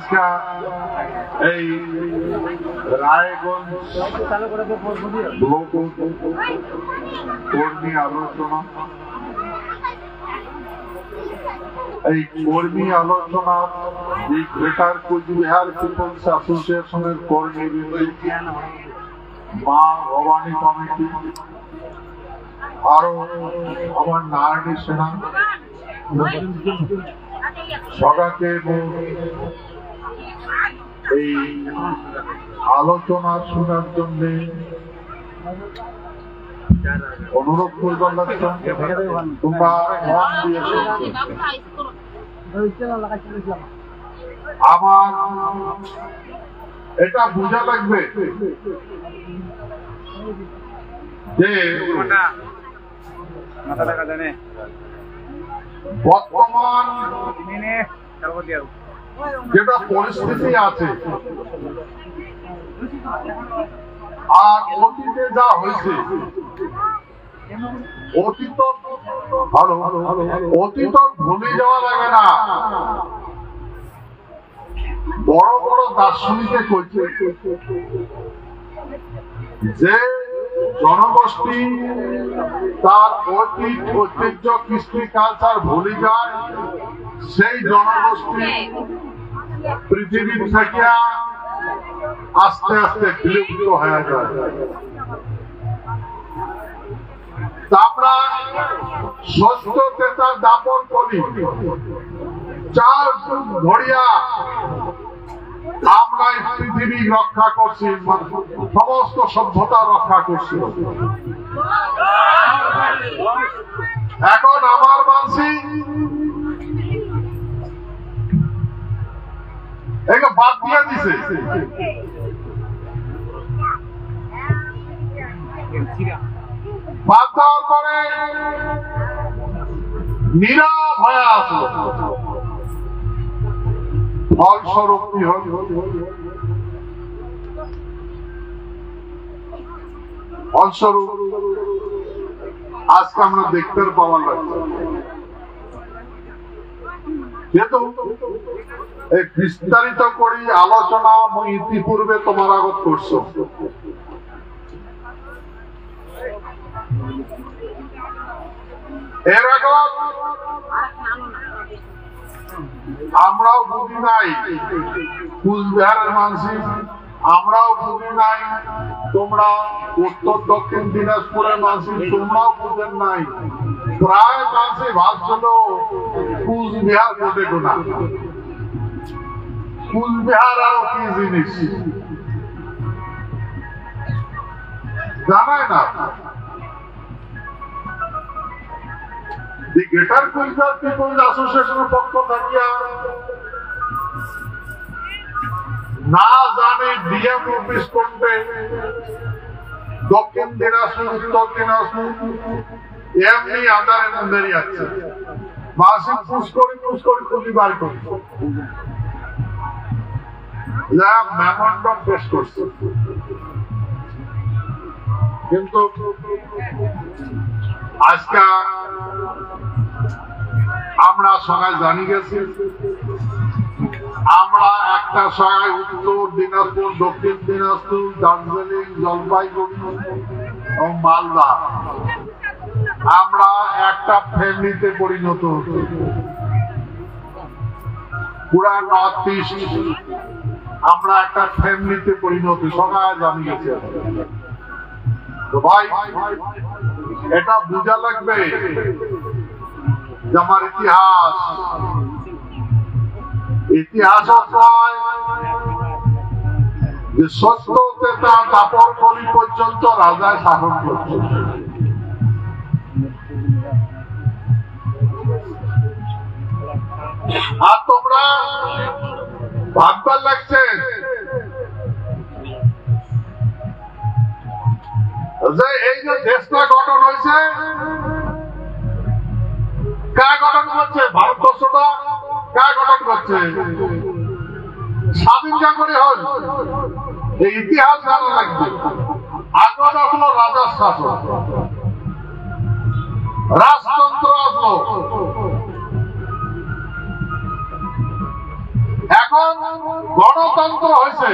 আজকে এই রায়গঞ্জ ব্লক কর্মী আলোচনা, এই কর্মী আলোচনা এই গ্রেটার কোচবিহার পিপলস অ্যাসোসিয়েশনের কর্মী মা ভবানী কমিটি আরো আমার নারায়ণী সেনা সবাইকে এই আলোচনা শোনার জন্য অনুরোধ করবার লাগছে। তোমরা মন দিয়ে আমার এটা বোঝা লাগবে যে বর্তমান যেটা পরিস্থিতি আছে আর অতীতে যা হয়েছে, অতীত ভুলে যাওয়া যাবে না। বড় বড় দার্শনিকে কইছে যে জনগোষ্ঠী তার অতীত ঐতিহ্য কৃষ্টি কালচার ভুলে যায়, সেই জনগোষ্ঠী পৃথিবীর থেকে আস্তে আস্তে বিলুপ্ত হয়ে যায়। আমরা সত্য তেতা দাপন করি, 4 যুগ ধরিয়া আমরা পৃথিবী রক্ষা করছি, সমস্ত সভ্যতা রক্ষা করছি। এখন আমার মানসি একে বাদ দিয়ে দিছে। বাদ দেওয়ার পরে নীরব হয়ে আসলো। ফলস্বরূপ কি হল? ফলস্বরূপ আজকে আমরা দেখতে পাওয়া লাগছে। যেহেতু এই বিস্তারিত করি আলোচনা আমি ইতিপূর্বে তোমার আগত করছো, এর আগে আমরাও বুঝি নাই, কুচবিহারের মানসি আমরাও বুঝি নাই, তোমরা উত্তর দক্ষিণ দিনাজপুরের মানসি তোমরাও বুঝেন নাই। প্রায় মানসি ভাবছিল কুচবিহার বোঝে না, কুচবিহার আরো কি জিনিস জানায় না। দি গ্রেটার কুচবিহার পিপলস অ্যাসোসিয়েশনের পক্ষ থাকিয়া না জানে ডিএম অফিস করতে দক্ষিণ দিনাজপুর উত্তর দিনাজপুর এমনি আধারের মধ্যেই আছে। মাসিক পুষ করি খুঁজি বার করি মেমোরান্ডাম পেশ করছে, কিন্তু আজকে আমরা সবাই জানি গেছি আমরা একটা সময় উত্তর দিনাজপুর দক্ষিণ দিনাজপুর দার্জিলিং জলপাইগুড়ি এবং মালদা আমরা একটা ফ্যামিলিতে পরিণত হতো। পুরা নর্থ ইস্ট আমরা একটা ফ্যামিলিতে পরিণত সবাই জানি গেছে। তো ভাই এটা বোঝা লাগবে যে আমার ইতিহাস যে সত্য তেতা দাপর কলি পর্যন্ত রাজায় শাসন করছে। আর তোমরা ভাববার লাগছে যে এই যে দেশটা গঠন হয়েছে কে গঠন করছে? ভারতবর্ষটা কে গঠন করছে? স্বাধীন করে হল। এই ইতিহাস জানা লাগবে। আগত আসলো রাজার শাসন, রাজতন্ত্র আসলো। এখন গণতন্ত্র হয়েছে,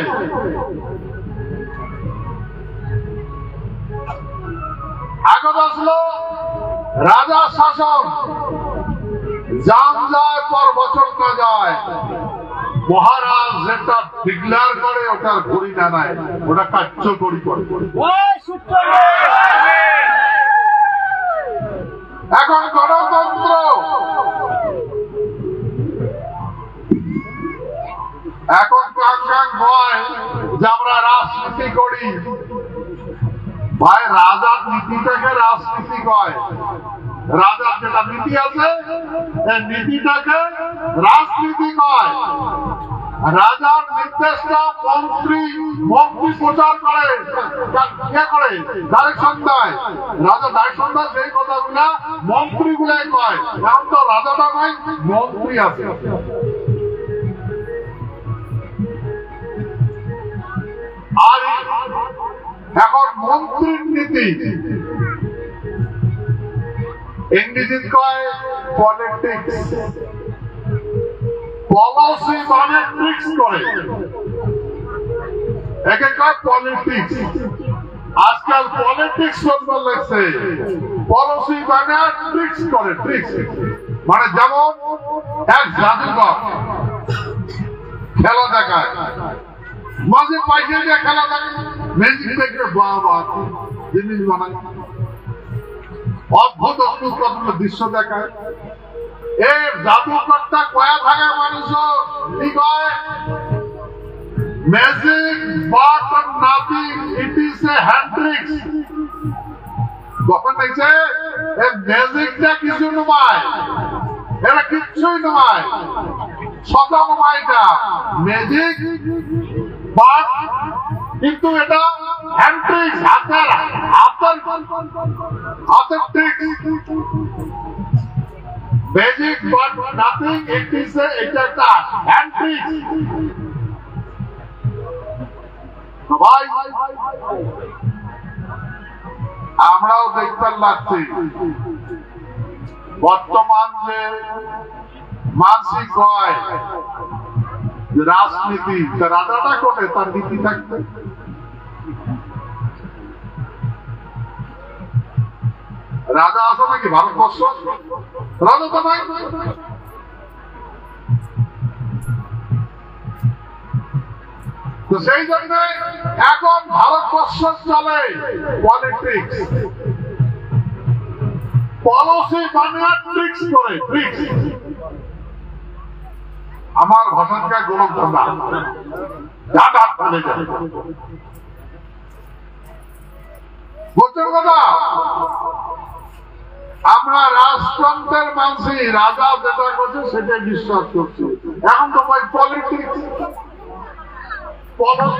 আগে আসলো রাজা শাসন, জান যায় পর বছর না যায়, মহারাজ যেটা ডিক্লেয়ার করে ওটার ঘড়ি না নেয়, ওটা কার্যকরী করে। এখন গণতন্ত্র, এখন কাঙ্ক্ষাং ভয় যে আমরা রাজনীতি করি। ভাই, রাজার নীতিটাকে রাজনীতি কয়, রাজার যেটা নীতি আছে এই নীতিটাকে রাজনীতি কয়। রাজার নির্দেশটা মন্ত্রী প্রচার করে, ডাইরেকশন দেয়, রাজা ডাইরেকশন দেয়, সেই কথাগুলা মন্ত্রী গুলাই কয়। এখন তো রাজাটা নয়, মন্ত্রী আছে। আর এখন মন্ত্রীর নীতি ইংরেজি কয় পলিটিক্স, পলিসি মানে ট্রিক্স করে, একে কয় পলিটিক্স। আজকাল পলিটিক্স বলতে লাগছে, পলিসি মানে ট্রিক্স করে, ট্রিক্স মানে যেমন এক জাদুকর খেলা দেখায়, মাঝে পয়সা দিয়ে খেলা দেখায়, ম্যাজিক দেখে বাবা জিনিস বানায়, অদ্ভুত অদ্ভুত দৃশ্য দেখায়। এই জাদুকরটা কয়া থাকে মানুষ কি কয়, magic but nothing, it is a hand tricks. তখন দেখছে এই ম্যাজিকটা কিছু নয়, এটা কিচ্ছুই নয়, সদা নয়, এটা ম্যাজিক বাট, কিন্তু এটা হ্যান্ড ট্রিক্স, হাতের tricks. Magic but nothing, it is এটা একটা হ্যান্ড ট্রিক্স। ভাই, আমরাও দেখতে লাগছি বর্তমান যে মানসিক হয় রাজনীতি, রাজাটা করে তার নীতি থাকবে। রাজা আছে নাকি ভারতবর্ষ? রাজা তো নাই। তো সেই জন্য এখন ভারতবর্ষ চলে পলিটিক্স, পলিসি বানিয়ে ট্রিক্স করে, ট্রিক্স। আমার ভাষণকে গোলক ধন্দা ডাটা ফেলে যায়, বুঝছেন কথা? আমরা রাজতন্ত্রের মানসি, রাজা যেটা করছে সেটাই বিশ্বাস করছি। এখন তো ভাই পলিটিক্স,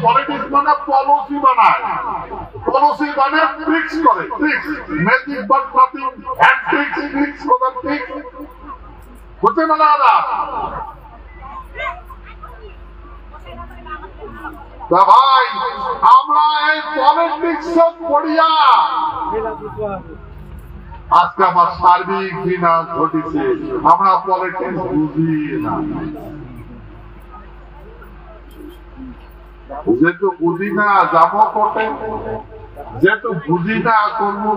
পলিটিক্স মানে পলিসি বানায়, পলিসি বানায় ট্রিক্স করে, tricks, magic but nothing, hand tricks, tricks কথা ঠিক হতে মানে দাদা। ভাই, আমরা এই পলিটিক্স পড়িয়া আজকে আমার সার্বিক বিনাশ ঘটেছে। আমরা পলিটিক্স বুঝি না, যেহেতু বুঝি না যাবো কোটে, যেহেতু বুঝি না করবো।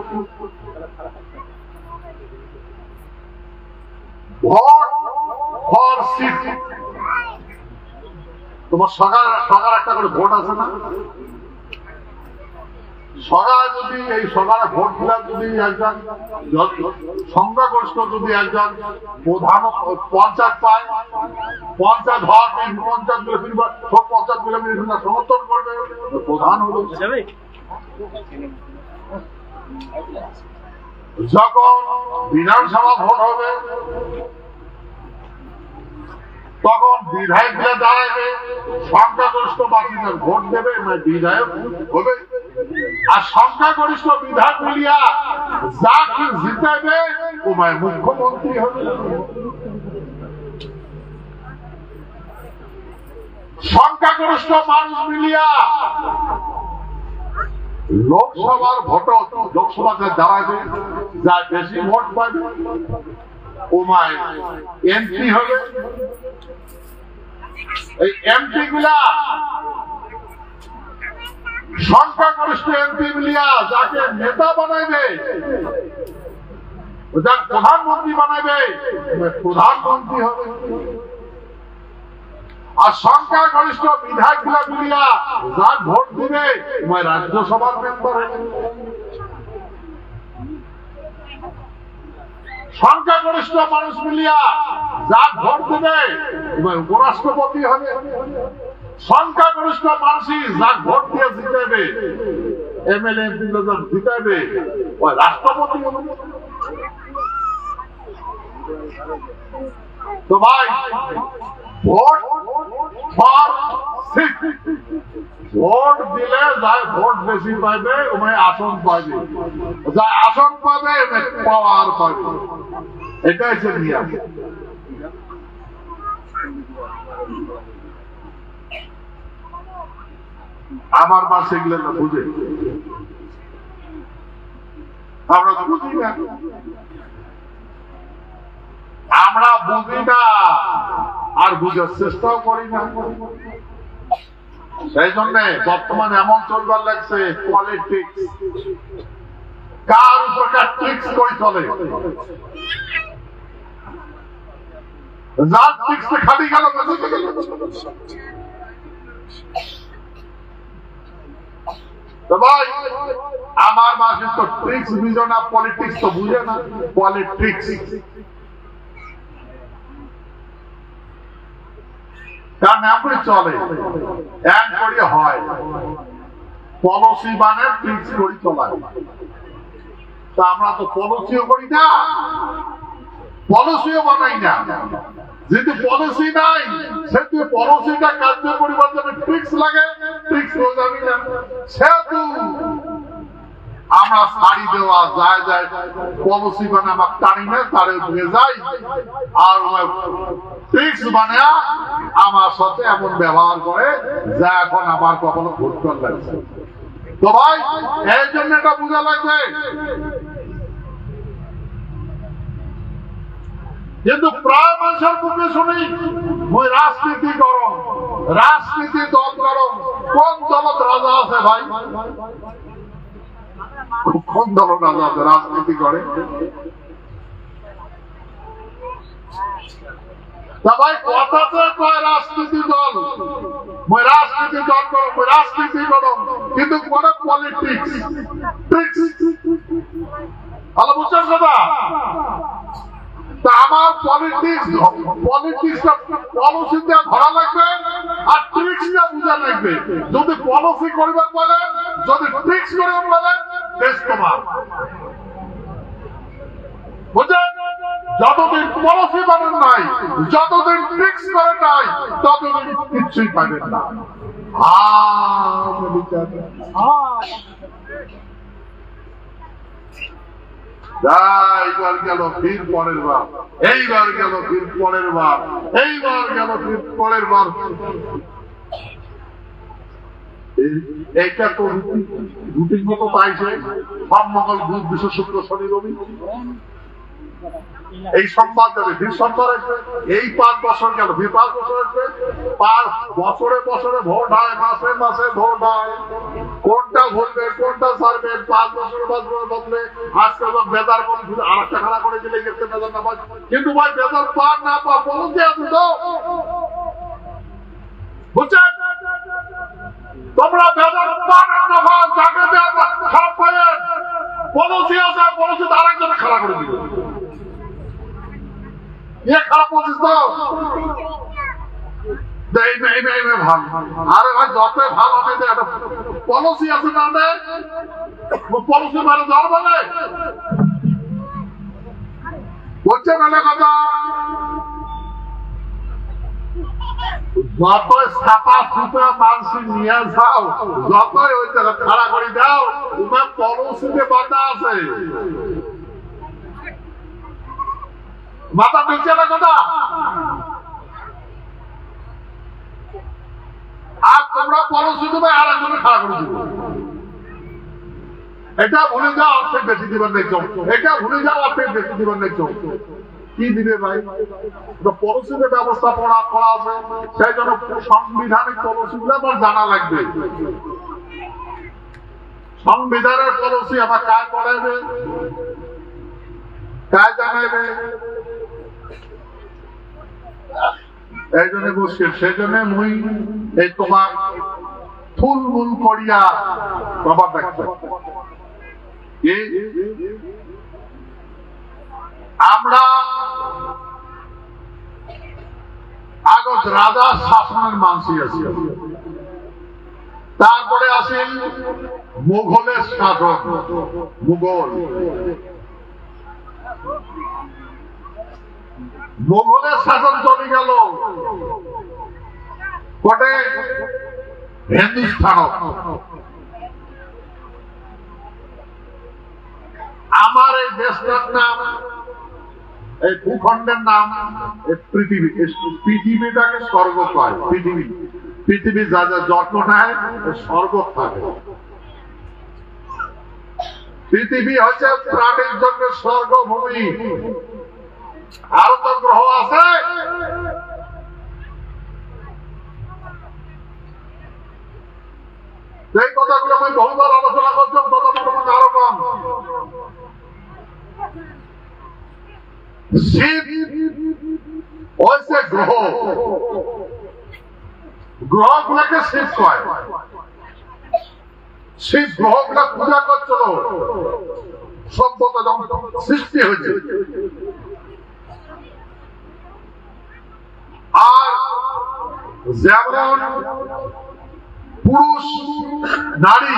ভোট ফর সিট, তোমার সকাল একটা করে ভোট আছে না? সকাল যদি এই সকালে ভোট দিলে যদি একজন সংখ্যাগরিষ্ঠ যদি একজন প্রধান পঞ্চায়েত পায়, পঞ্চায়েত হওয়ার পঞ্চায়েত পঞ্চায়েত মিলে সমর্থন করবে, প্রধান হলো। যখন বিধানসভা ভোট হবে তখন বিধায়করা দাঁড়াবে, সংখ্যাগরিষ্ঠ বাসীদের ভোট দেবে, বিধায়ক হবে। আর সংখ্যাগরিষ্ঠ বিধায়ক মিলিয়া যাকে জিতাবে ও মুখ্যমন্ত্রী হবে। সংখ্যাগরিষ্ঠ মানুষ মিলিয়া লোকসভার ভোট, লোকসভাতে দাঁড়াবে, যা বেশি ভোট পাবে ও এমপি হবে। এই এমপি গুলা সংখ্যাগরিষ্ঠ এমপি মিলিয়া যাকে নেতা বানাইবে, যাকে প্রধানমন্ত্রী বানাইবে, প্রধানমন্ত্রী হবে। আর সংখ্যাগরিষ্ঠ বিধায়ক গুলা মিলিয়া যা ভোট দিবে রাজ্যসভার মেম্বার হবে। সংখ্যাগরিষ্ঠ মানুষ মিলিয়া যা ভোট দেবে উপরাষ্ট্রপতি হবে। সংখ্যাগরিষ্ঠ মানুষই যা ভোট দিয়ে জিতাবে, এমএলএ জিতাবে, ওই রাষ্ট্রপতি হবে। তো ভাই ভোট ফর সিট, ভোট দিলে যাই ভোট বেশি পাইবে ওই আসন পাইবে, যাই আসন পাবে পাওয়ার পাবে, এটাই হচ্ছে নিয়ম। আমার মা সেগুলো না বুঝে, আমরা তো বুঝি না, আমরা বুঝি না আর বুঝার চেষ্টাও করি না। সেই জন্য বর্তমানে এমন চলবার লাগছে পলিটিক্স, কার উপর কার ট্রিক্স করে চলে, যার ট্রিক্স খালি গেল। ভাই আমার মাসে তো ট্রিক্স বুঝো না, পলিটিক্স তো বুঝে না, পলিটিক্স কারণ এমনি চলে, এক করে হয়, পলিসি মানে ট্রিক্স করে চলায়। তা আমরা তো পলিসিও করি না, পলিসিও বানাই না। যেহেতু পলিসি নাই সেহেতু পলিসিটা কার্যকরী করার জন্য ট্রিক্স লাগে, ট্রিক্স জানি না, সেহেতু আমরা ছাড়ি দেওয়া যায় যায় পলিসি মানে আমার টানি না, তারে ধুয়ে যাই আর ট্রিক্স মানে আমার সাথে এমন ব্যবহার করে যা এখন আমার কখনো ঘুরতে লাগছে। তো ভাই এই জন্য এটা বোঝা লাগবে। কিন্তু প্রায় মানুষের মুখে শুনি ওই রাজনীতি করো, রাজনীতি দল করো। কোন দলত রাজা আছে ভাই? কোন দল রাজা আছে রাজনীতি করে? সবাই কথাতে কয় রাজনীতি দল, ওই রাজনীতি দল করো, ওই রাজনীতি করো, কিন্তু করে পলিটিক্স। ভালো বুঝছেন কথা? আমার পলিটিক্স, পলিটিক্সটা পলিসিতে ধরা লাগবে আর ট্রিক্সটা বুঝা লাগবে। যদি পলিসি করবেন বলেন, যদি ট্রিক্স করবেন বলেন, দেশ তোমার। বুঝলেন? যতদিন পলিসি বানান নাই, যতদিন ট্রিক্স করেন নাই, ততদিন কিচ্ছুই পাবেন না। এইবার গেল ফির পরের বার, এইবার গেল ফির পরের বার, এইবার গেল ফির পরের বার। এইটা তো রুটিন মতো পাইছে, সব মঙ্গল বুধ বিশ্ব শুক্র শনি রবি। এই সোমবার যাবে, ফির সোমবার আসবে, এই 5 বছর গেল, ফির 5 বছর আসবে। বছরে বছরে ভোট হয়, মাসে মাসে ভোট হয়। কোনটা ভুলবে, কোনটা ছাড়বে, 5 বছর বদলে। আজকে বেদার বলে আর একটা খাড়া করে দিলে গেছে বেদার না পায়, কিন্তু ভাই বেদার পান না পা পলিসি আছে তো, বুঝছেন? তোমরা বেদার পান না পা যাকে খারাপ পাবেন, পলিসি আছে, পলিসিতে আরেকজনে খাড়া করে দিবে। খারাপ পলিসি তো আরে ভাই যতই ভালো হবে একটা পলিসি আছে না, পলিসি মানে জ্বর বলে বলছে না কথা। যতই ছাপা সুপা মানসি নিয়ে যাও, যতই ওই জায়গা খাড়া করে দাও, তোমার পলিসিতে বাধা আছে। মাথা ঢুকছে না কথা? আর তোমরা পলিসি দেবে আর একজনে খাড়া করে দিবে। এটা ভুলে যাও, অর্থের বেশি দিবেন দেখছো, এটা ভুলে যাও, অর্থের বেশি দিবেন দেখছো। কি দিবে ভাই? পলিসিতে ব্যবস্থা করা আছে, সেই জন্য সাংবিধানিক পলিসিগুলো আমার জানা লাগবে। সংবিধানের পলিসি আমার কাজ করাইবে, কাজ জানাইবে, এই জন্য মুশকিল। সেই জন্য মুই এই তোমার ফুলমূল করিয়া প্রভাব দেখতে আমরা আগত রাজা শাসনের মানসি আছি, তারপরে আসেন মুঘলের শাসন। মুঘলের শাসন চলে গেল কোটে হিন্দুস্থান। আমার এই দেশটার নাম, এই ভূখণ্ডের নাম পৃথিবী। পৃথিবীটাকে স্বর্গ পায়। পৃথিবী যা যা যত্ন নেয় স্বর্গ থাকে। পৃথিবী হচ্ছে প্রাণীর জন্য স্বর্গভূমি। আরো তো গ্রহ আছে, এই কথাগুলো আমি বহুবার আলোচনা করছি, তোমাকে আরো কম। শিব হচ্ছে গ্রহ, গ্রহগুলোকে শিব কয়। শিব গ্রহগুলা পূজা করছিল সভ্যতা যখন সৃষ্টি হয়েছে। আর যেমন পুরুষ নারী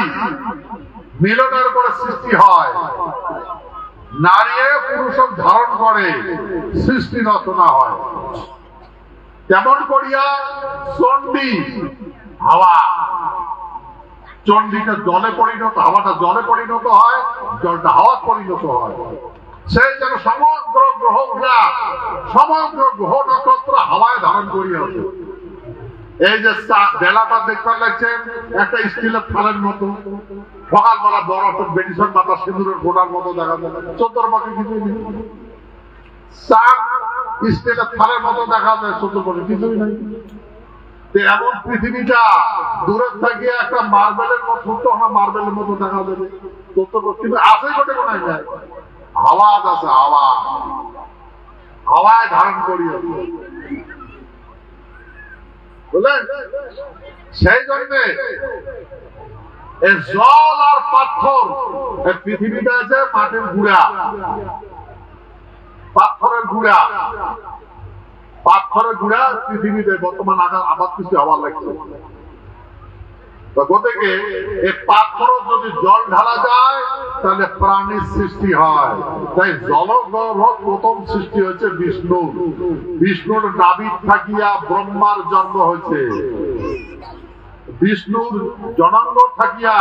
মিলনের পরে সৃষ্টি হয়, নারী পুরুষ ধারণ করে সৃষ্টি নষ্ট না হয়, তেমন করিয়া চণ্ডী হাওয়া, চণ্ডীটা জলে পরিণত, হাওয়াটা জলে পরিণত হয়, জলটা হাওয়া পরিণত হয়। সেই যেন সমগ্র গ্রহগুলা, সমগ্র গ্রহ নক্ষত্র হাওয়ায় ধারণ করিয়াছে। এই যে বেলাটা দেখতে লাগছেন একটা স্টিলের থালের মতো, সকালবেলা বরফ বেডিসন মাথা সিঁদুরের গোড়ার মতো দেখা যায়, চতুর্পাশে কিছুই নেই। স্টিলের থালের মতো দেখা যায়, চতুর্পাশে কিছুই নেই। এমন পৃথিবীটা দূরের থেকে একটা মার্বেলের মতো, মার্বেলের মতো দেখা যাবে, কিন্তু আছে কোটে কোনায় যায়, হাওয়া আছে, হাওয়া হাওয়ায় ধারণ করিয়াছে, বুঝলেন? সেই জন্য জল আর পাথর, পৃথিবীটা আছে মাটির গুঁড়া, পাথরের গুঁড়া, পাথরের গুঁড়া পৃথিবীতে বর্তমান আবাদ কিছু হওয়ার লাগছে। গতিকে এই পাথর যদি জল ঢালা যায় তাহলে প্রাণীর সৃষ্টি হয়। তাই জলগর্ভ প্রথম সৃষ্টি হয়েছে বিষ্ণু। বিষ্ণুর নাভির থাকিয়া ব্রহ্মার জন্ম হয়েছে, বিষ্ণুর জনাঙ্গ থাকিয়া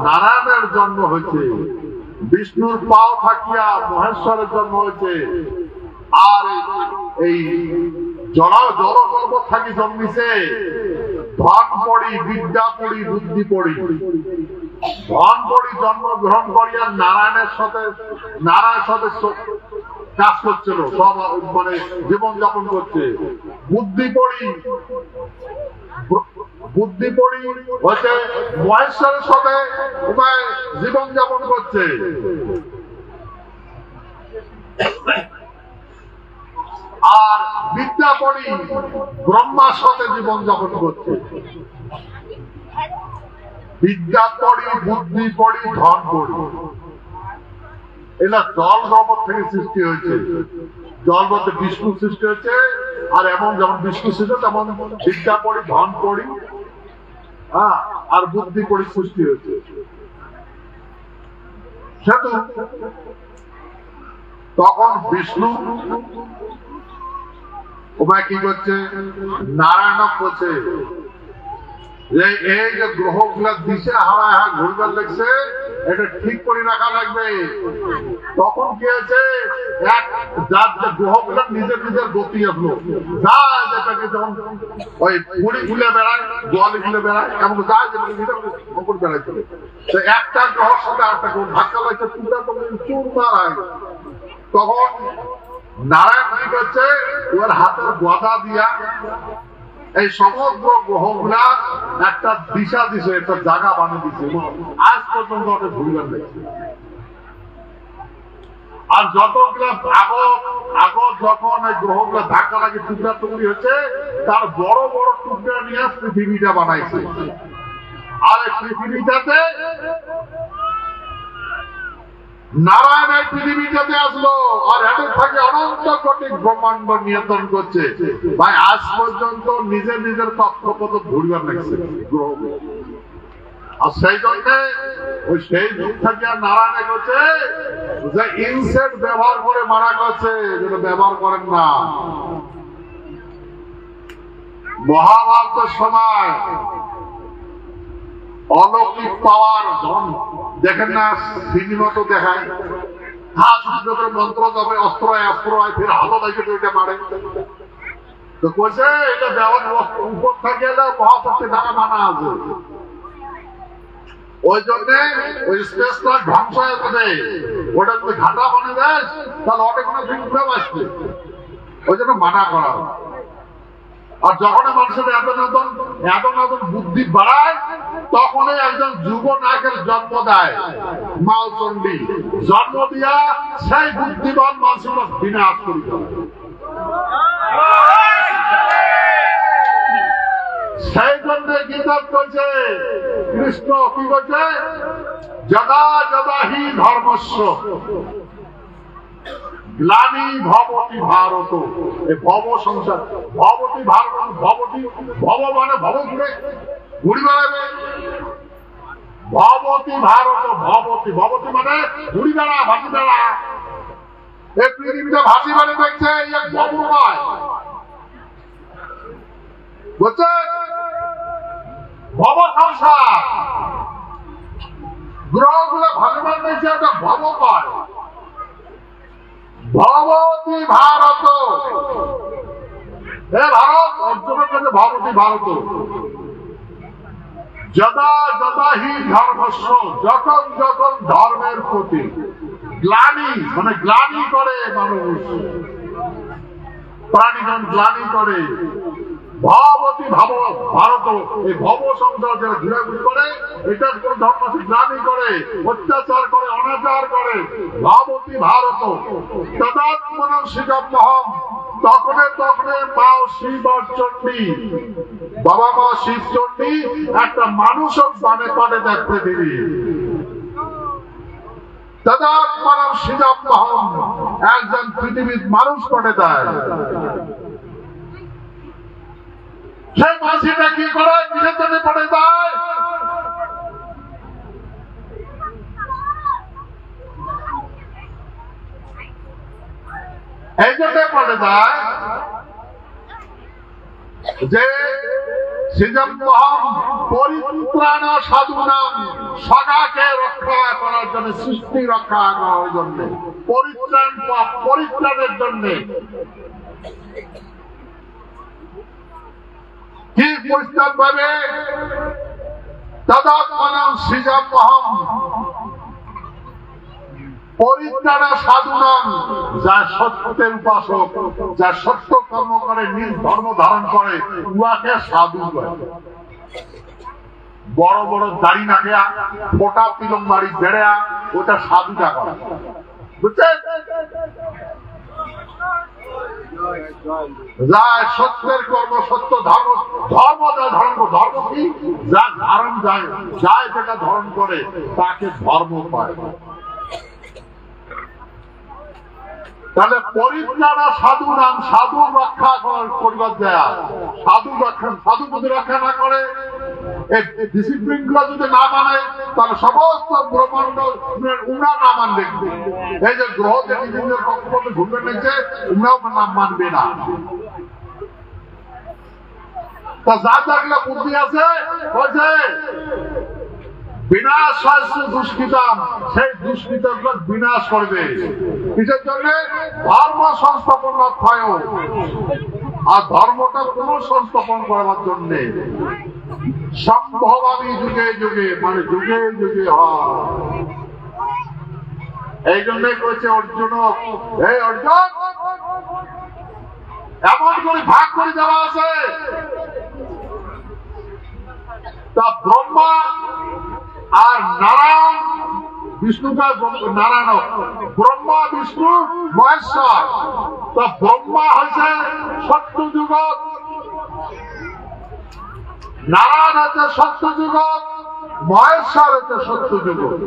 নারায়ণের জন্ম হয়েছে, বিষ্ণুর পাও থাকিয়া মহেশ্বরের জন্ম হয়েছে। আর এই জলগর্ভ থাকি জন্মিছে ধন পড়ি, বিদ্যা পড়ি, বুদ্ধি পড়ি। ধন পড়ি জন্মগ্রহণ করিয়া নারায়ণের সাথে কাজ করছিল, সব মানে জীবন যাপন করছে। বুদ্ধি পড়ি হচ্ছে মহেশ্বরের সাথে জীবন যাপন করছে। আর বিদ্যা পড়ি ব্রহ্মার সাথে জীবন যাপন করছে। বিদ্যা পড়ি, বুদ্ধি পড়ি, ধন পড়ি, এরা জল জগৎ থেকে সৃষ্টি হয়েছে। জল বলতে বিষ্ণু সৃষ্টি হয়েছে। আর এমন যেমন বিষ্ণু সৃষ্টি তেমন বিদ্যা পড়ি, ধন পড়ি, আর বুদ্ধি পড়ি সৃষ্টি হয়েছে। সেতু তখন বিষ্ণু উপায় কি করছে, নারায়ণ বলছে যে এই যে গ্রহ গুলা দিশে হাওয়ায় ঘুরবার লাগছে, এটা ঠিক করে রাখা লাগবে। তখন কি হয়েছে, যার যে গ্রহ গুলা নিজের নিজের গতি আসলো, যা যেটাকে যেমন ওই পুরি খুলে বেড়ায়, জলে খুলে বেড়ায়, এমন যা যেটাকে মকর বেড়াইতে, একটা গ্রহের সাথে আরেকটা গ্রহ ধাক্কা লাগছে, পুরা তখন চুরমার হয়। তখন নারায়ণ কি করছে, ওর হাতের গদা দিয়া এই সমগ্র গ্রহগুলা একটা দিশা দিছে, একটা জায়গা বানিয়ে দিচ্ছে। আজ পর্যন্ত ওটা ভুলবেন দেখছে। আর যতগুলা আগত যখন এই গ্রহগুলা ধাক্কা লাগে টুকরা টুকরি হচ্ছে, তার বড় বড় টুকরা নিয়ে পৃথিবীটা বানাইছে। আর এই পৃথিবীটাতে নারায়ণ এই পৃথিবীটাতে আসলো, আর এদের থাকে অনন্ত কোটি ব্রহ্মাণ্ড নিয়ন্ত্রণ করছে। ভাই আজ পর্যন্ত নিজের নিজের কক্ষপথ ঘুরবার লাগছে গ্রহগুলো। আর সেই জন্য ওই সেই যুগ থেকে নারায়ণ করছে যে ইনসেট ব্যবহার করে মারা করছে, যেটা ব্যবহার করেন না। মহাভারতের সময় অলৌকিক পাওয়ার দেখেন না, সিনেমা তো দেখায়, হাত মন্ত্র যাবে, অস্ত্র অস্ত্র হয়, ফের হাতত আইসে এটা মারে। তো কইছে এটা ব্যবহার উপর থেকে মহাশক্তি দ্বারা মানা আছে। ওই জন্য ওই স্পেসটা ধ্বংস হয়ে যাবে। ওটা যদি ঘাটা বানে দেয় তাহলে অনেক বিপ্লব আসবে, ওই জন্য মানা করা। আর যখন মানুষের এত নতুন বুদ্ধি বাড়ায়, তখনই একজন যুব নায়কের জন্ম দেয় মালচণ্ডী। জন্ম দিয়া সেই বুদ্ধিমান মানুষের বিনাশ করি। সেই জন্য গীতা করছে, কৃষ্ণ কি করছে, যদা যদা হি ধর্মস্য গ্লানি ভবতি ভারত। এই ভব সংসার, ভবতি ভারত, ভবতি ভব মানে ভব ঘুরে ঘুরি বেড়াবে। ভবতি ভারত, ভবতি ভবতি মানে ঘুরি বেড়া, ভাসি বেড়া। এই পৃথিবীটা ভাসি বেড়ে দেখছে, এক ভব নয়, বুঝছেন? ভব সংসার, গ্রহগুলো ভগবান দেখছে, একটা ভব পায়। ভবতি ভারত, হে ভারত, অর্জুনের কাছে ভবতি ভারত। যদা যদা হি ধর্মস্য, যখন যখন ধর্মের প্রতি গ্লানি, মানে গ্লানি করে মানুষ, প্রাণীগণ গ্লানি করে। ভবতি ভারত, এই ভব সংসার যারা ঘুরাঘুরি করে, এটার কোন ধর্ম গ্লানি করে, অত্যাচার করে, অনাচার করে। ভবতি ভারত তদাত্মনং শিবমহম, তখনে তখনে মা শিব আর চণ্ডী, বাবা মা শিব চণ্ডী একটা মানুষও পানে পানে দেখতে দিবি। তদাত্মনং শিবমহম, একজন পৃথিবীর মানুষ পানে দেয়। সেই মাসিটা কি করে, কিসের জন্য পড়ে যায়? এই জন্য পড়ে যায় যে পরিত্রাণ সাধুনাম, সগাকে রক্ষা করার জন্য, সৃষ্টি রক্ষা করার জন্য, পরিত্রাণের জন্য। কি পরিত্রাণ পাবে? তদাত্মনং সৃজমহম, পরিত্রাণ সাধুনাং, যা সত্যের উপাসক, যা সত্য কর্ম করে, নিজ ধর্ম ধারণ করে, উহাকে সাধু করে। বড় বড় দাড়ি না খেয়া, ফোটা পিলম বাড়ি বেড়া, ওটা সাধুটা করে, বুঝছেন? যা সত্যের কর্ম, সত্য ধর্ম, ধর্ম যা ধারণ করে, ধর্ম কি যা ধারণ যায়, যা যেটা ধারণ করে তাকে ধর্ম পায়। তাহলে পরিত্রাণ সাধু নাম, সাধু রক্ষা করিবার দেয়া, সাধু রক্ষা, সাধু যদি রক্ষা না করে, এই ডিসিপ্লিন গুলো যদি না মানে, তাহলে সমস্ত ব্রহ্মাণ্ড উমরা না মানবে। এই যে গ্রহ যে বিভিন্ন কক্ষপথে ঘুরবে নিচ্ছে, উমরাও নাম মানবে না। তা যার যাগুলো বুদ্ধি আছে, বলছে বিনাশ দুষ্কৃতাম, সেই দুষ্কৃতগুলো বিনাশ করবে। কিসের জন্য? ধর্ম সংস্থাপন হয়। আর ধর্মটা কোন সংস্থাপন করার জন্য সম্ভবামী যুগে যুগে, মানে যুগে যুগে হয়। এই জন্যই করেছে অর্জুন, হে অর্জুন, এমন করে ভাগ করে দেওয়া আছে। তা ব্রহ্মা আর নারায়ণ, বিষ্ণুকে নারায়ণ, ব্রহ্মা বিষ্ণু মহেশ্বর। তো ব্রহ্মা হয়েছে সত্য জগৎ, নারায়ণ হচ্ছে সত্য জগৎ, মহেশ্বর হচ্ছে সত্য জগৎ।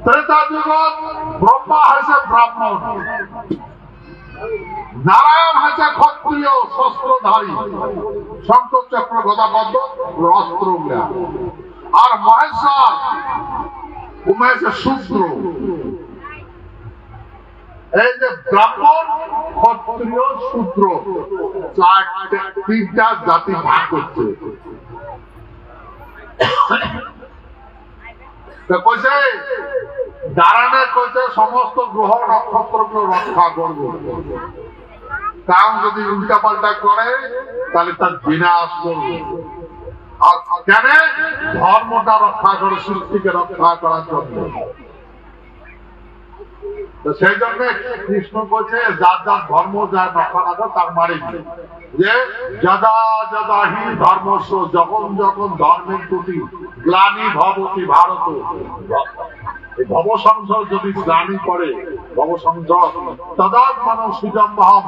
ত্রেতা জগৎ ব্রহ্মা হয়েছে ব্রাহ্মণ, নারায়ণ হয়েছে ক্ষত্রিয় শস্ত্রধারী, শঙ্খ চক্র গদা পদ্ম অস্ত্র, আর মহেশ্বর হয়েছে শূদ্র। এই যে ব্রাহ্মণ, ক্ষত্রিয়, শূদ্র, তিনটা জাতি ভাগ করছে। কইছে দাঁড়ানে, কইছে সমস্ত গ্রহ নক্ষত্রকে রক্ষা করবো, কারণ যদি উল্টা পাল্টা করে তাহলে তার বিনাশ করবে। আর কেন? ধর্মটা রক্ষা করে, সৃষ্টিকে রক্ষা করার জন্য। সেই জন্য কৃষ্ণ বলছে যার যার ধর্ম যার রক্ষা না করে তার মারি, যে যদা যদা হি ধর্মস্ব, যখন যখন ধর্মের প্রতি গ্লানি ভবতি ভারত, ভব সংসার যদি গ্লানি করে, ভব সংসার তদাত্মন সুজন্মহম,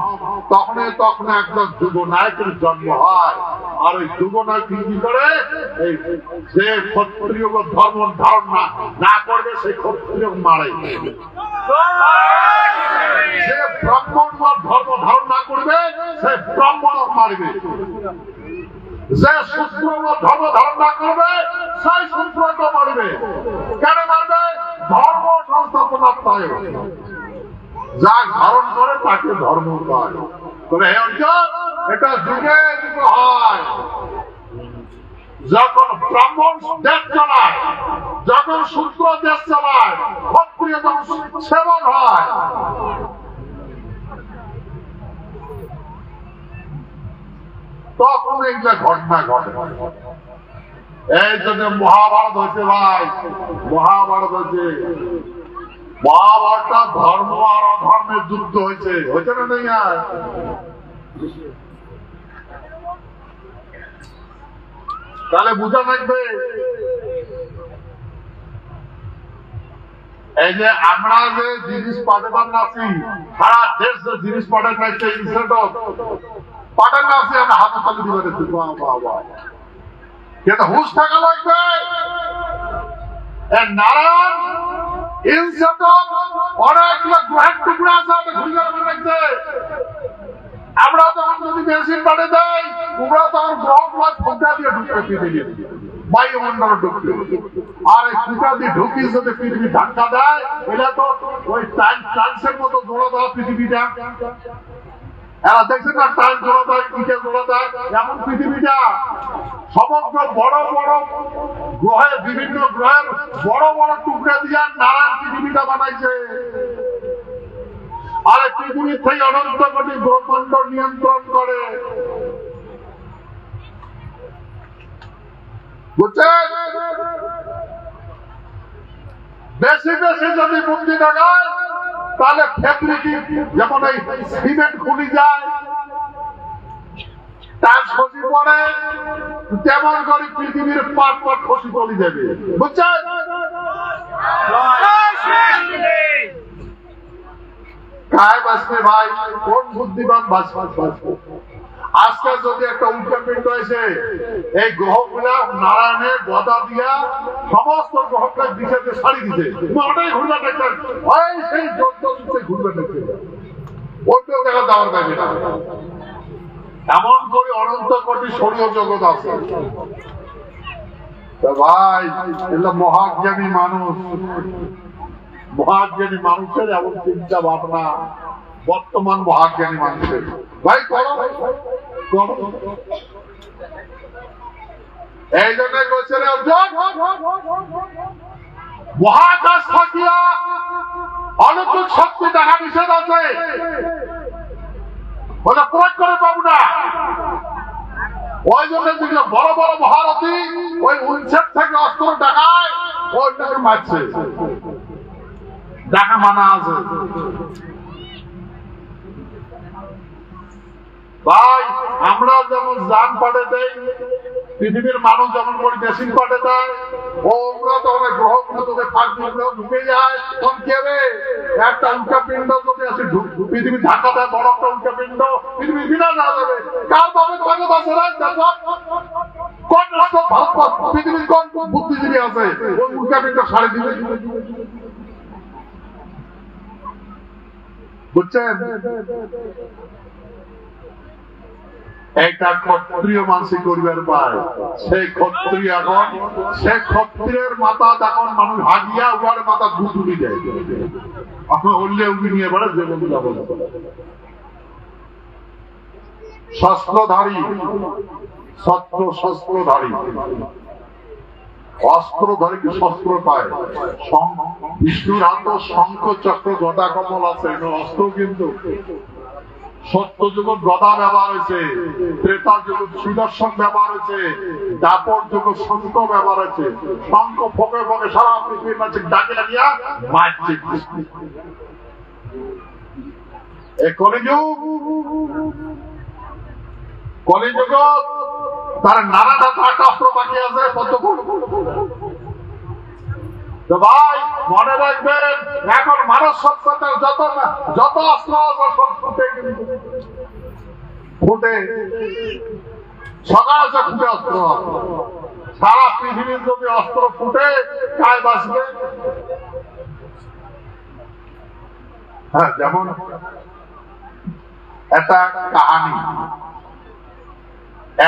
তখনই তখন একজন যুগনায়কের জন্ম হয়। আর ওই যুগনায়ক কি করে? এই যে ক্ষত্রিয় ধর্ম ধারণ না করবে সেই ক্ষত্রিয় মারে, যে ব্রাহ্মণ ধর্ম ধারণ না করবে সে ব্রাহ্মণ মারবে, যে শূদ্র ধর্ম ধারণ না করবে সেই শূদ্রকে মারবে। কেন মারবে? ধর্ম সংস্থাপনাত্মায়, যা ধারণ করে তাকে ধর্ম পায়। তবে হে অর্জুন, এটা যুগে যুগে হয়। যখন ব্রাহ্মণ দেশ চালায়, যখন শূদ্র দেশ চালায়, ক্ষত্রিয় যখন সেবন হয়, তখন এইগুলা ঘটনা ঘটে। এই জন্য মহাভারত হয়েছে ভাই, মহাভারত হয়েছে। মহাভারতটা ধর্ম আর অধর্মের যুদ্ধ হয়েছে, হয়েছে না নেই? আর তাহলে বুঝা থাকবে এই যে আমরা যে জিনিস পাঠাবার নাছি, সারা দেশ যে জিনিস পাঠান নাচছে, পাঠান নাছি, আমরা হাতে তালি দিবে দেখছি। কিন্তু হুশ থাকা লাগবে। নারায়ণ অনেকগুলো গ্রহের টুকরা আছে, ঘুরে বানাইছে। আমরা তখন যদি মেশিন পাঠে দেয়, তোমরা তখন গ্রহগুলো ফোঁটা দিয়ে ঢুকবে পৃথিবী, বায়ুমন্ডল ঢুকবে। আর এই ফুটা দিয়ে ঢুকি যদি পৃথিবী ধাক্কা দেয়, এটা তো ওই টাইলসের মতো জোড়া দেওয়া পৃথিবীটা। এরা দেখছেন না, টাইল জোড়া দেয়, ইটে জোড়া দেয়, এমন পৃথিবীটা। সমগ্র বড় বড় গ্রহের, বিভিন্ন গ্রহের বড় বড় টুকরা দিয়ে নারায়ণ পৃথিবীটা বানাইছে। আর পৃথিবীর থেকে অনন্ত কোটি ব্রহ্মাণ্ড নিয়ন্ত্রণ করে, বুঝছেন? বেশি বেশি যদি বুদ্ধি লাগায় তাহলে ফ্যাব্রিকি, যেমন এই সিমেন্ট খুলি যায়, তার খসি পড়ে, তেমন করে পৃথিবীর পাট পাট খসি চলে যাবে, বুঝছেন? কায় বাঁচবে ভাই? কোন বুদ্ধিমান বাঁচবে? আজকে যদি একটা উল্কাপিণ্ড এসে এই গ্রহগুলা নারায়ণের গদা দিয়া সমস্ত গ্রহকে দিশাতে ছাড়ি দিতে, ওটাই ঘুরবে দেখবেন, ওই সেই যন্ত্র ঘুরবে দেখবেন, অন্য জায়গা যাওয়ার যাবে না। এমন করে অনন্ত কোটি শরীয় জগৎ আছে ভাই। এগুলো মহাজ্ঞানী মানুষ, মহাজ্ঞানী মানুষের এমন চিন্তা ভাবনা বর্তমান মহাজ্ঞানী মানুষের। ভাই করো, এই জন্য বলছেন মহাকাশ থাকিয়া অলৌকিক শক্তি দেখা নিষেধ আছে, ওটা প্রয়োগ করে পাবো না। ওই জন্য দেখলাম বড় বড় মহারথী ওই উচ্ছেদ থেকে অস্ত্র দেখায়, ওইটাকে মারছে, দেখা মানা আছে। ভাই আমরা যেমন জান পাঠে দেই, পৃথিবীর মানুষ যেমন করে মেশিন পাঠে দেয়, ওরা তো অনেক গ্রহগুলো তোদের ফাঁকগুলো ঢুকে যায়। তখন কে রে একটা উল্কা পিণ্ড যদি আসে পৃথিবী ঢাকা দেয়, বড় একটা উল্কা পিণ্ড পৃথিবী বিনা না যাবে। কার ভাবে তোমাকে বাঁচে না কোন রাষ্ট্র ভারতবর্ষ পৃথিবীর কোন বুদ্ধিজীবী আছে ওই উল্কা পিণ্ড সাড়ে দিবে? বুঝছেন? একটা ক্ষত্রিয় মানুষ করিবার পায়, সেই ক্ষত্রিয় এখন সে ক্ষত্রিয়ের মাথা এখন মানুষ হাগিয়া উহার মাথা দুটুলি দেয়, হলে উগি নিয়ে বেড়ে জীবন যাপন করে। শস্ত্রধারী শস্ত্রধারী অস্ত্র ধরে কি শস্ত্র পায়? বিষ্ণুর হাত শঙ্খ চক্র গদা কমল আছে, অস্ত্র কিন্তু সত্য যুগ গদা ব্যবহার হয়েছে, ত্রেতা যুগ সুদর্শন ব্যবহার হয়েছে, দাপর যুগ শঙ্খ ব্যবহার হয়েছে। শঙ্খ ফোকে ফোকে সারা পৃথিবীর মাঝে ডাকে লাগিয়া মারছে। কলিযুগ তার নানাটা অস্ত্র বাকি আছে। ভাই মনে রাখবেন, এখন মানব সভ্যতার যত অস্ত্র ফুটে সকাল ফুটে অস্ত্র, সারা পৃথিবীর যদি অস্ত্র ফুটে কায় বাঁচবে? হ্যাঁ, যেমন একটা কাহানি,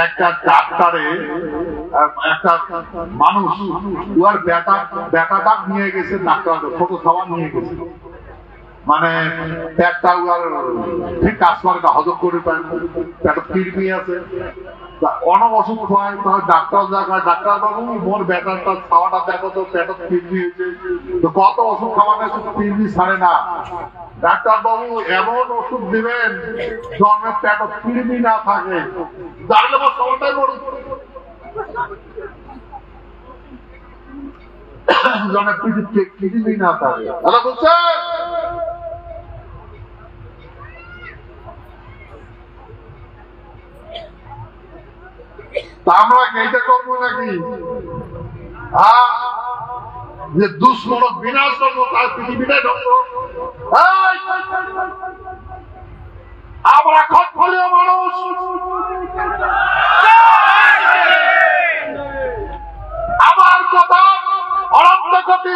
একটা ডাক্তারে একটা মানুষ উহার বেটাটা নিয়ে গেছে ডাক্তার, ছোট খাবার নিয়ে গেছে, মানে পেটটা উহার ঠিক কাজ করে না, হজম করে পায়, পেট কিডনি আছে, অনেক ওষুধ খাওয়ায়। ডাক্তার দেখায়, ডাক্তার বাবু মোর বেটারটা খাওয়াটা দেখো তো, পেট কিডনি হয়েছে, তো কত ওষুধ খাওয়ানো কিডনি ছাড়ে না। ডাক্তার বাবু এমন ওষুধ দিবেন জন্মের পেট কিডনি না থাকে, জানলে আমার সবটাই মরুক, জন্মের কিডনি না থাকে। তাহলে বুঝছেন? তা আমরা এইটা করবো নাকি? যে দুশ্মনক বিনাশ করবো, তার পৃথিবীটাই ধ্বংস। আমরা ক্ষত্রিয় মানুষ, আমার কথা অনন্ত কোটি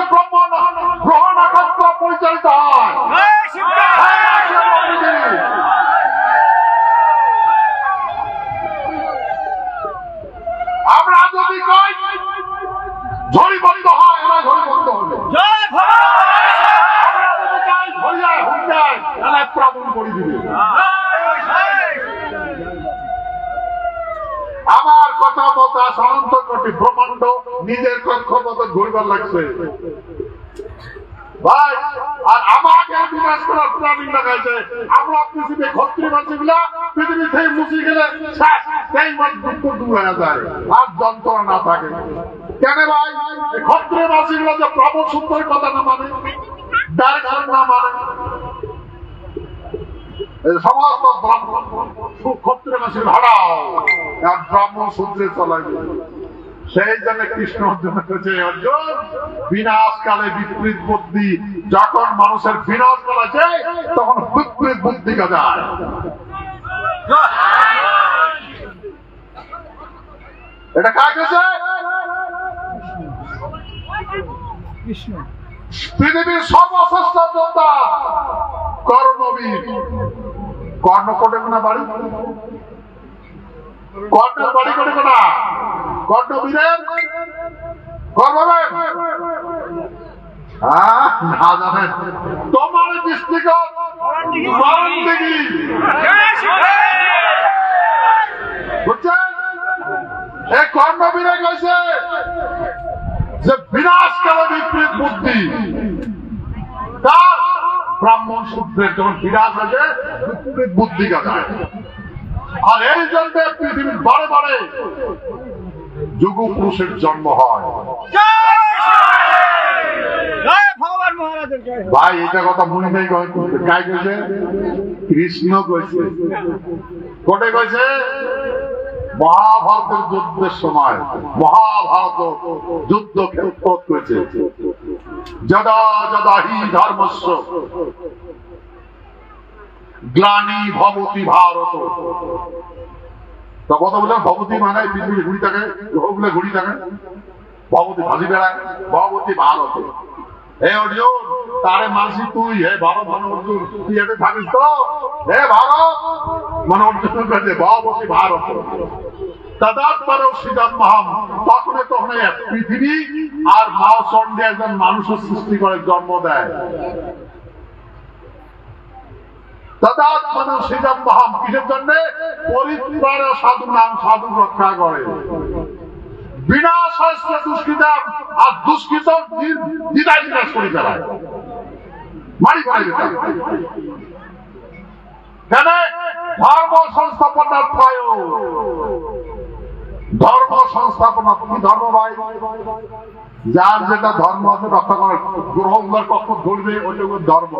গ্রহ নক্ষত্র পরিচালিত হয়। আমরা যদি কই ঝড়ি বন্ধ হয়, আমরা ঝড়ি বন্ধ হবে। আমরা যদি চাই হয়ে যায় তাহলে প্রবল করে দিবে। আমার কথা মতো অনন্ত কোটি ব্রহ্মাণ্ড নিজের কক্ষ মতো ঘুরবার লাগছে ভাই। আর আমাকে বিনাশ করার প্ল্যানিং লাগাইছে। আমরা পৃথিবী ক্ষত্রিয় মানুষগুলা পৃথিবী থেকে মুছে গেলে সেই মানুষ দুঃখ দূর হয়ে যায়, আর যন্ত্রণা না থাকে। কেন ভাই? ক্ষত্রিয় মানুষগুলো যে প্রবল সুন্দর কথা না মানে, ডাইরেকশন না মানে, সমস্ত ক্ষত্রিয় মানুষের হারাও ব্রাহ্মণ সূত্রে চলাই। সেই জন্য কৃষ্ণ অর্জুন হয়েছে, অর্জুন বিনাশকালে বিপরীত বুদ্ধি, যখন মানুষের বিনাশ করা যায় তখন বিপরীত বুদ্ধি যায়। এটা কাকে কৃষ্ণ? পৃথিবীর সর্বশ্রেষ্ঠ যোদ্ধা কর্ণবীর। কর্ণ কোটে কোনা বাড়ি, কর্ণের বাড়ি কোটে কোনা, কর্ণবীরের কর্ণবীর না জানেন তোমার ডিস্ট্রিক্ট বুঝছেন? এই কর্ণবীরে গেছে যে বিনাশকালে বিপরীত বুদ্ধি, তার ব্রাহ্মণ সূত্রের যখন বিনাশ হয়েছে বিপরীত বুদ্ধি গায়। আর এই জন্য পৃথিবীর বারে বারে যুগ পুরুষের জন্ম হয়। ভাই এটা কথা মনে নেই, গাই গেছে কৃষ্ণ কইছে কোটে কইছে মহাভারতের যুদ্ধের সময় মহাভারত যুদ্ধ ক্ষেত্র করেছে যদা যদা হি ধর্মস্য গ্লানি ভবতি ভারত। কথা বললাম ভবতী মানে পৃথিবী ঘুরি থাকে, বলে ঘুরি থাকে, ভবতী ভাসি বেড়ায়, ভবতী ভারত। হে অর্জুন তারে মানসি তুই, হে ভারত মানে অর্জুন তুই এতে থাকিস তো, হে ভারত মানে অর্জুন কাছে ভবতী ভারত। তখন পৃথিবী আর মাও চন্ডে একজন মানুষের সৃষ্টি করে জন্ম দেয়। কিসের জন্য? পরিত্রাণ সাধু নাম সাধু রক্ষা করে, বিনা শাস্ত্র দুষ্কৃতা আর দুষ্কৃত দ্বিধায় বিনাশ করে ফেলায়, মারি ফেলে যেতে। কেন? ধর্ম সংস্থাপনার্থায়, ধর্ম সংস্থাপনা। তুমি ধর্ম ভাই, যার যেটা ধর্ম আছে রক্ষা করে, গ্রহগুলোর কক্ষ ধরবে ওইটা ধর্ম।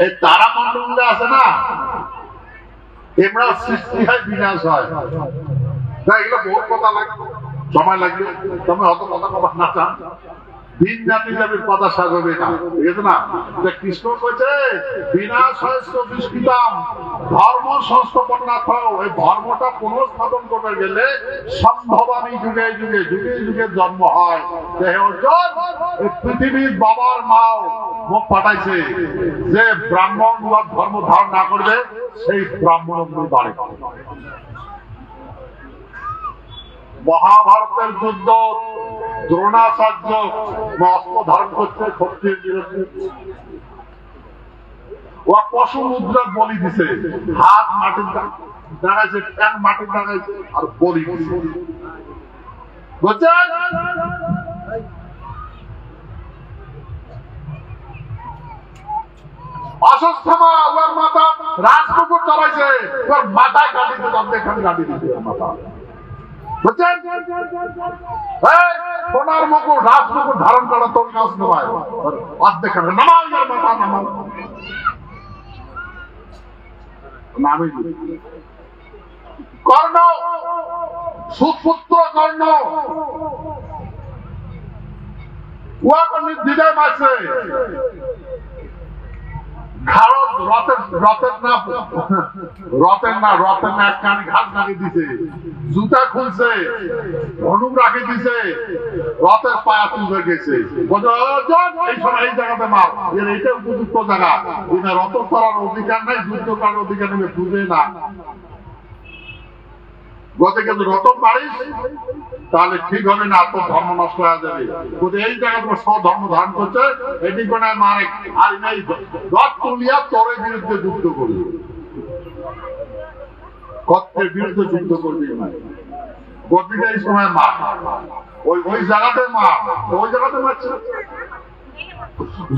এই তারা মন্ডল আছে না, এমরা সৃষ্টি হয় বিনাশ হয়। এগুলো বহু কথা লাগবে, সময় লাগবে, তুমি অত কথা কবার না চান, দিন জাতি যাবির কথা সাজবে না, ঠিক আছে না? কৃষ্ণ কইছে বিনাশ হয়েছে দুষ্কৃতাম ধর্ম সংস্থাপনার্থ। এই ধর্মটা পুনঃস্থাপন করতে গেলে সম্ভবামী যুগে যুগে যুগে যুগে জন্ম হয়। পৃথিবীর বাবার মাও মুখ পাঠাইছে যে ব্রাহ্মণ ধর্ম ধারণ না করবে সেই ব্রাহ্মণ বাড়ে। মহাভারতের যুদ্ধ দ্রোণাচার্য অস্ত্র ধারণ করছে ক্ষত্রিয়ের বিরুদ্ধে, ও পশু মুদ্রা বলি দিছে, হাত মাটির দাঁড়াইছে, ট্যাং মাটির দাঁড়াইছে আর বলি দিছে, বুঝছেন? অশ্বত্থামা ওর মাথা রাজপুকুর চালাইছে, ওর মাথায় গাড়ি দিতে, এখানে গাড়ি দিতে মাথা, বুঝছেন? সোনার মুকুট রাজপুকুর ধারণ করা তোর কাজ নয়, অর্ধেক নামাজ মাথা নামাজ নামে। কর্ণ সুপুত্র কর্ণ ওয়াকে নির্দ্বিধায় মারছে, রতের না একখানি ঘাস নাকি দিছে, জুতা খুলছে, ধনুক রাখে দিছে, রথের পায়া তুলে গেছে। এই সময় এই জায়গাতে মার, এইটা উপযুক্ত জায়গা, রথ করার অধিকার নাই, যুদ্ধ করার অধিকার নেবে, বুঝবে না। গতে কিন্তু রতন পারিস তাহলে ঠিক হবে না, তোর ধর্ম নষ্ট হয়ে যাবে। এই জায়গায় তোমার সব ধর্ম ধারণ করছে, এটি কোন মারে আর নাই, রথ তুলিয়া তোরের বিরুদ্ধে যুদ্ধ করবে, কত্রের বিরুদ্ধে যুদ্ধ করবে। গতিটা এই সময় মা ওই জায়গাতে মা, ওই জায়গাতে মারছে।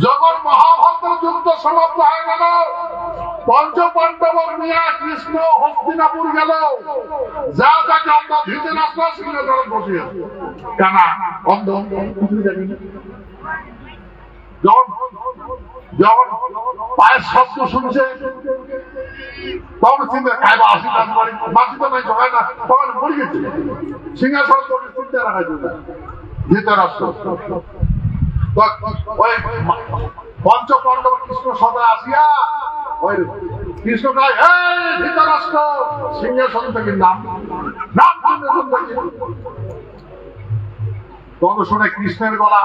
যখন মহাভারতের যুদ্ধ সমাপ্ত হয়ে গেল, পঞ্চ পাণ্ডব নিয়ে কৃষ্ণ হস্তিনাপুর গেল, যা তাকে অন্ধ ধীতে রাস্তা সিংহাসনে বসিয়ে কানা অন্ধ যখন পায়ের শব্দ শুনছে তখন চিন্তা খাইবা আশীর্বাদ করি, বাসি তো নাই সবাই না, তখন মরে গেছে সিংহাসন চিন্তা রাখা যাবে ধীতে রাষ্ট্র। ওই পঞ্চ পাণ্ডব কৃষ্ণ সদা আসিয়া ওই কৃষ্ণ কয়, এই ধৃতরাষ্ট্র সিংহাসন থেকে নাম সিংহাসন থেকে। তখন শুনে কৃষ্ণের গলা,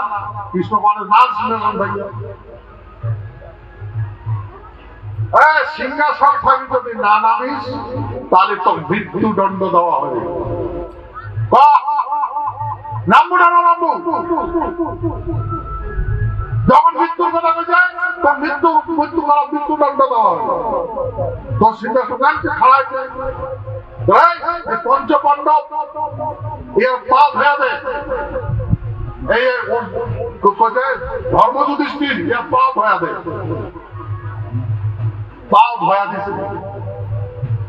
কৃষ্ণ মানে নাম সিংহাসন থেকে। সিংহাসন থাকি যদি না নামিস তাহলে তো মৃত্যুদণ্ড দেওয়া হবে। নামবো না নামবো, যখন মৃত্যুর কথা বলছে তোর মৃত্যুদণ্ড দেওয়া হবে। তোর সিংহাসন খাড়াইছে পঞ্চ পাণ্ডব এর পাপ হয়ে যাবে, এই ধর্ম যুধিষ্ঠির এর পাপ হয়ে যাবে, পাপ হয়ে দিছে,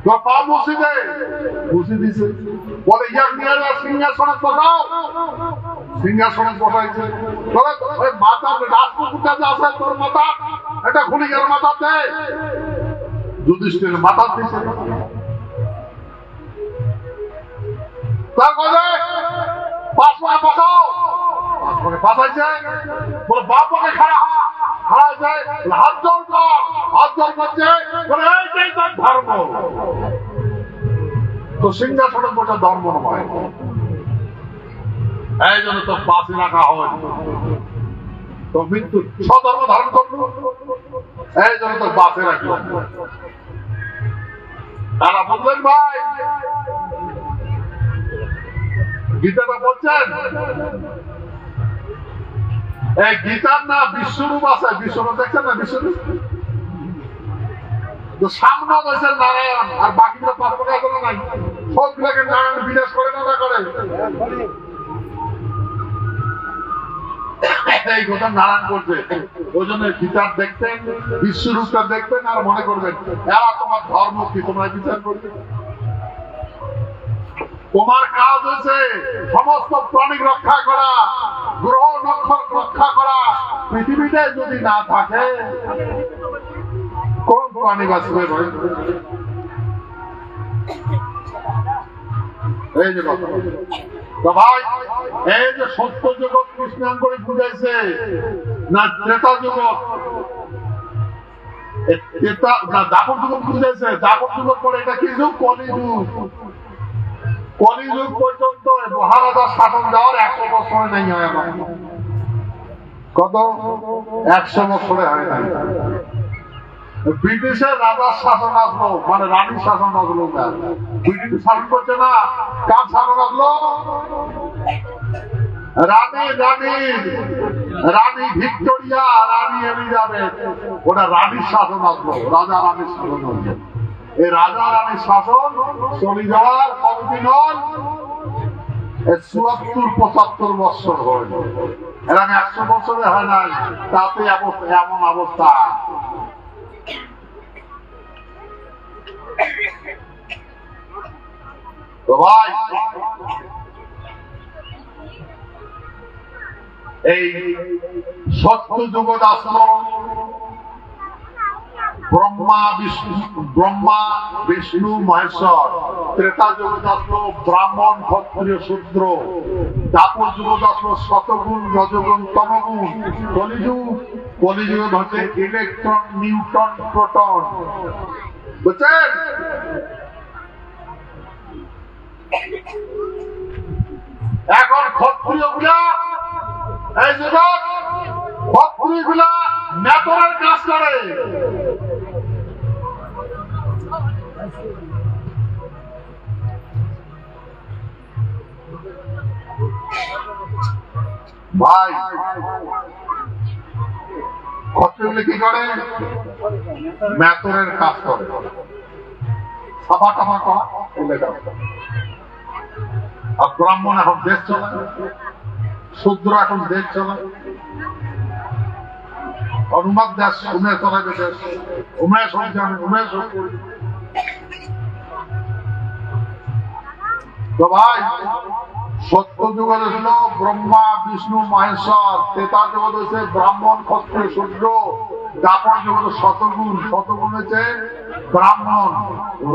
তোর পাপ মুছে দিছে, বলে ইয়ার নিয়ে সিংহাসনে বসাও, সিংহাসনে বসাইছে। মাথা রাজপুকুরটা যে আছে তোর মাথা এটা খুলিকের মাথাতে যুধিষ্ঠির মাথার দিচ্ছে তার কথা পাঁচমায় পাঠাও পাঠাইছে বলে বাপকে খাড়া হারাইছে হাত জোর কর হাত জোর করছে বলে এইটাই তার ধর্ম তো সিংহাসনের বসে ধর্ম নয় এই জন্য তো বাঁচি রাখা হয় তো মৃত্যু স্বধর্ম ধারণ করলো এই জন্য তো বাঁচে রাখলো তারা বললেন ভাই গীতাটা বলছেন এই গীতার না বিশ্বরূপ আছে বিশ্বরূপ দেখছেন না বিশ্বরূপ সামনে রয়েছেন নারায়ণ আর বাকিটা পার্বণে আছে না নাই সবগুলোকে নারায়ণ বিনাশ করে না করে এই কথা নারায়ণ করছে ওই জন্য গীতার দেখবেন বিশ্বরূপটা দেখবেন আর মনে করবেন এরা তোমার ধর্ম কি তোমরা বিচার করবে তোমার কাজ হচ্ছে সমস্ত প্রাণী রক্ষা করা গ্রহ নক্ষত্র রক্ষা করা পৃথিবীতে যদি না থাকে কোন প্রাণী বাঁচবে এই যে কথা তো ভাই এই যে সত্য জগৎ কৃষ্ণাঙ্গরে বুঝাইছে না ত্রেতা জগৎ দাপর যুগ বুঝাইছে দাপর যুগের পরে এটা কি যুগ কলিযুগ কলিযুগ পর্যন্ত মহারাজার শাসন দেওয়ার 100 বছর নেই হয় আমার কত 100 বছরে হয় নাই ব্রিটিশের রাজার শাসন আসলো মানে রানীর শাসন আসলো না ব্রিটিশ শাসন করছে না কার শাসন আসলো রানী ভিক্টোরিয়া রানী এলিজাবেথ ওটা রানীর শাসন আসলো রাজা রানীর শাসন আসলো এই রাজা রানীর শাসন চলে যাওয়ার কতদিন হল ৭৪-৭৫ বছর হইল এরকম 100 বছরে হয় নাই তাতে এমন অবস্থা তো ভাই এই সত্য যুগত আসলো ব্রহ্মা বিষ্ণু মহেশ্বর ত্রেতা যুগত আসলো ব্রাহ্মণ ক্ষত্রিয় শূদ্র দাপর যুগত আসলো শতগুণ রজগুণ তমগুণ কলিযুগ হচ্ছে ইলেকট্রন নিউটন প্রোটন বুঝছেন এখন ক্ষত্রিয় গুলা এই জগৎ ক্ষত্রিয় গুলা নেতরের কাজ করে ভাই ক্ষত্রিয় কি করে মেতরের কাজ করে সাফা টাফা করা আর ব্রাহ্মণ এখন দেশ চলে শূদ্র এখন দেশ চলে অনুমাদ দেশ উমেশ চলাবে দেশ উমেশ উমেশ তো ভাই সত্য যুগের হলো ব্রহ্মা বিষ্ণু মহেশ্বর ত্রেতা জগৎ হচ্ছে ব্রাহ্মণ ক্ষত্রিয় শূদ্র দাপর জগৎ শতগুণ হচ্ছে ব্রাহ্মণ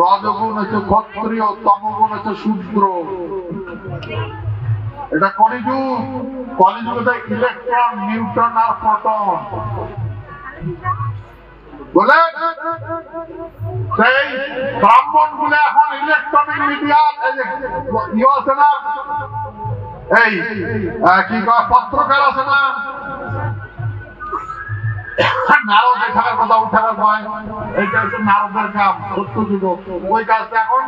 রজগুণ হচ্ছে ক্ষত্রিয় তমগুণ হচ্ছে শূদ্র এটা কলিযুগে ইলেকট্রন নিউটন আর প্রোটন বলে সেই ব্রাহ্মণ গুলো এখন ইলেকট্রনিক মিডিয়া আছে না এই কি পত্রকার আছে না নারদ থাকার কথা উঠাবার ভয় এইটা হচ্ছে নারদের কাম সত্য যুগ ওই কাজটা এখন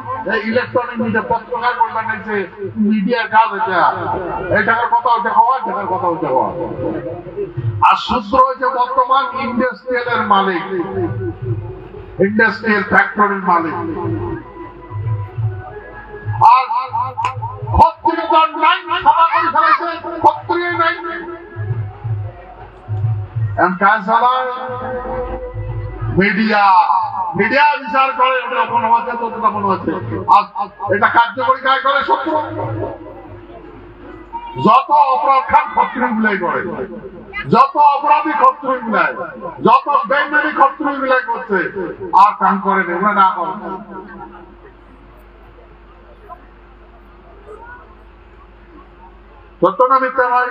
ইলেকট্রনিক মিডিয়া পত্রকার করবেন হচ্ছে মিডিয়ার কাজ এটা এই টাকার কথা উঠে হওয়া টাকার কথা উঠে হওয়া আর শূদ্র হয়েছে বর্তমান ইন্ডাস্ট্রিয়ালের মালিক ইন্ডাস্ট্রিয়াল ফ্যাক্টরির মালিক আর ক্ষত্রিয়গণ নাই সভা করে ফেলেছে ক্ষত্রিয় নাই কাজ চালায় মিডিয়া বিচার করে ওটা মনে হচ্ছে ততটা মনে হচ্ছে এটা কার্যকরী কাজ করে শত্রু যত অপরাধ খান ক্ষত্রিয় গুলাই করে যত অপরাধী ক্ষত্রিয় মিলায়, যত বেইমানি ক্ষত্রিয় মিলায় করছে, আর কাম করে এগুলো না করে। সত্য না মিথ্যা ভাই?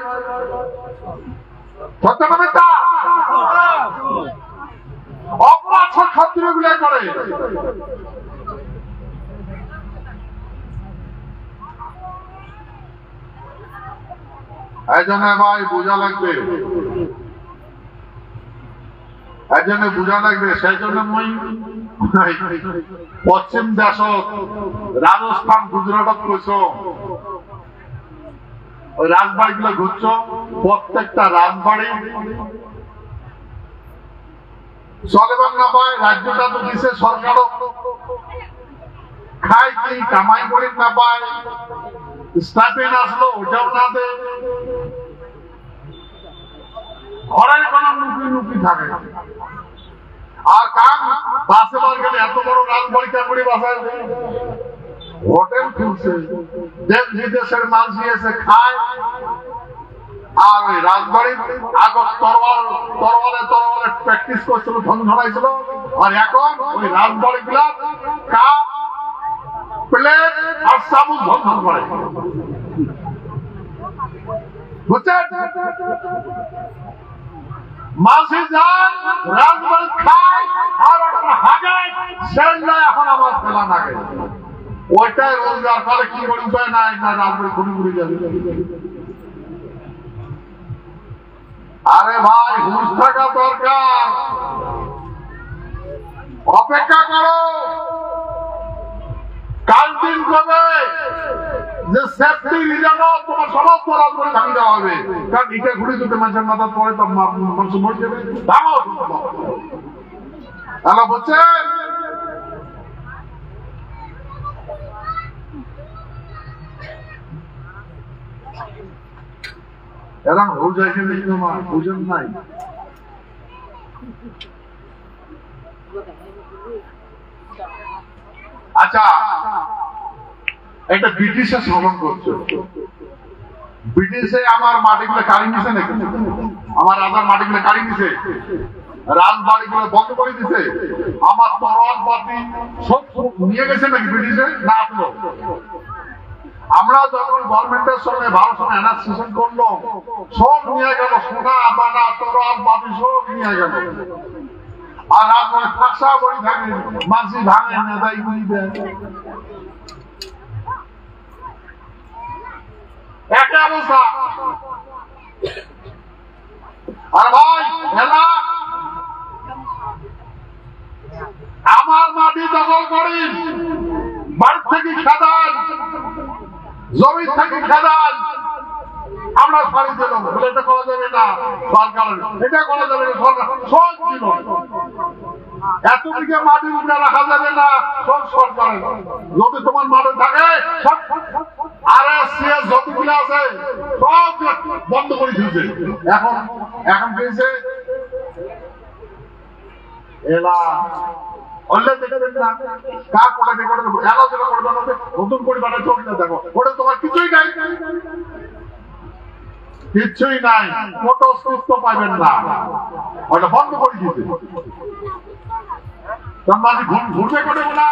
সত্য না মিথ্যা? অপরাধ ক্ষত্রিয় মিলায় করে। এই জন্য ভাই বোঝা লাগবে, এই জন্য বোঝা লাগবে। সেই জন্য মই পশ্চিম দেশত রাজস্থান গুজরাটত গৈছ, ওই রাজবাড়ি গুলো ঘুরছ, প্রত্যেকটা রাজবাড়ি চলেবার না পায়, রাজ্যটা তো দিছে সরকারও, খাই কি কামাই করি না পায়, স্টাফেন আসলো ওটাও না দে, ঘরের কোন নুকি নুকি থাকে। আর কাম বাসে বার গেলে এত বড় রাজবাড়ি কামড়ি বাসায় হোটেল খুলছে, দেশ বিদেশের মানুষ এসে খায়। আর ওই রাজবাড়ির আগত তরবারে প্র্যাকটিস করছিল, ধনঝনাইছিল। আর এখন ওই রাজবাড়ি গুলা কাপ প্লেট আর চামচ ধনঝন করে, বুঝছেন? মাঝে যান রাজবাড়ি খায় আর ওটা হাগে, সেটা এখন আমার ফেলা না গেছে। ওইটাই রোজগার করে, কি করি উপায় নাই, না রাজবাড়ি ঘুরে ঘুরে যাবে। আরে ভাই হুঁশ থাকা দরকার, অপেক্ষা করো। কাল দিন কবে যে সেফটি রিজনও তোমার সমস্ত রাজবাড়ি ভাঙি দেওয়া হবে, কারণ ইটা ঘুরে যদি মানুষের মাথা পড়ে তো মানুষ মরে যাবে। ভাঙো হ্যালো, বলছেন? এরকম রোজ এসে দেখি তোমার বুঝেন নাই। আচ্ছা, এটা ব্রিটিশে শ্রবণ করছে, ব্রিটিশে আমার মাটিগুলো কাড়ি নিছে নাকি? আমার রাজার মাটিগুলো কাড়ি নিছে, রাজবাড়ি গুলো বন্ধ করে দিছে, আমার তরোয়াল বাতি সব নিয়ে গেছে নাকি ব্রিটিশে? না আসলো। আমরা যখন গভর্নমেন্টের সঙ্গে ভারত সঙ্গে অ্যানাক্সিয়েশন করলো, সব নিয়ে গেল, সোনা বানা তরোয়াল বাতি সব নিয়ে গেল। আর রাজবাড়ি ফাঁসা বই থাকে, মাঝি ভাঙে নেদাই গুলি দেয়, একই অবস্থা। আর ভাই এলা আমার মাটি দখল করি, বাড়ি থেকে খেদান, জমি থেকে খেদান, আমরা ছাড়ি দিলাম বলে এটা করা যাবে না, সরকার এটা করা যাবে না, সরকার সব দিল। এতদিকে মাটি উঠে রাখা যাবে না, সব সরকারের। যদি তোমার মাঠে থাকে আর যতগুলো আছে সব বন্ধ করে দিয়েছে। এখন এখন পেয়েছে এলা নতুন পরিবারের চলতে দেখো, ওটা তোমার কিছুই নাই, কিচ্ছুই নাই, মোটো সুস্থ পাবেন না, ওটা বন্ধ করে দিয়েছে। ঘুরবে করে না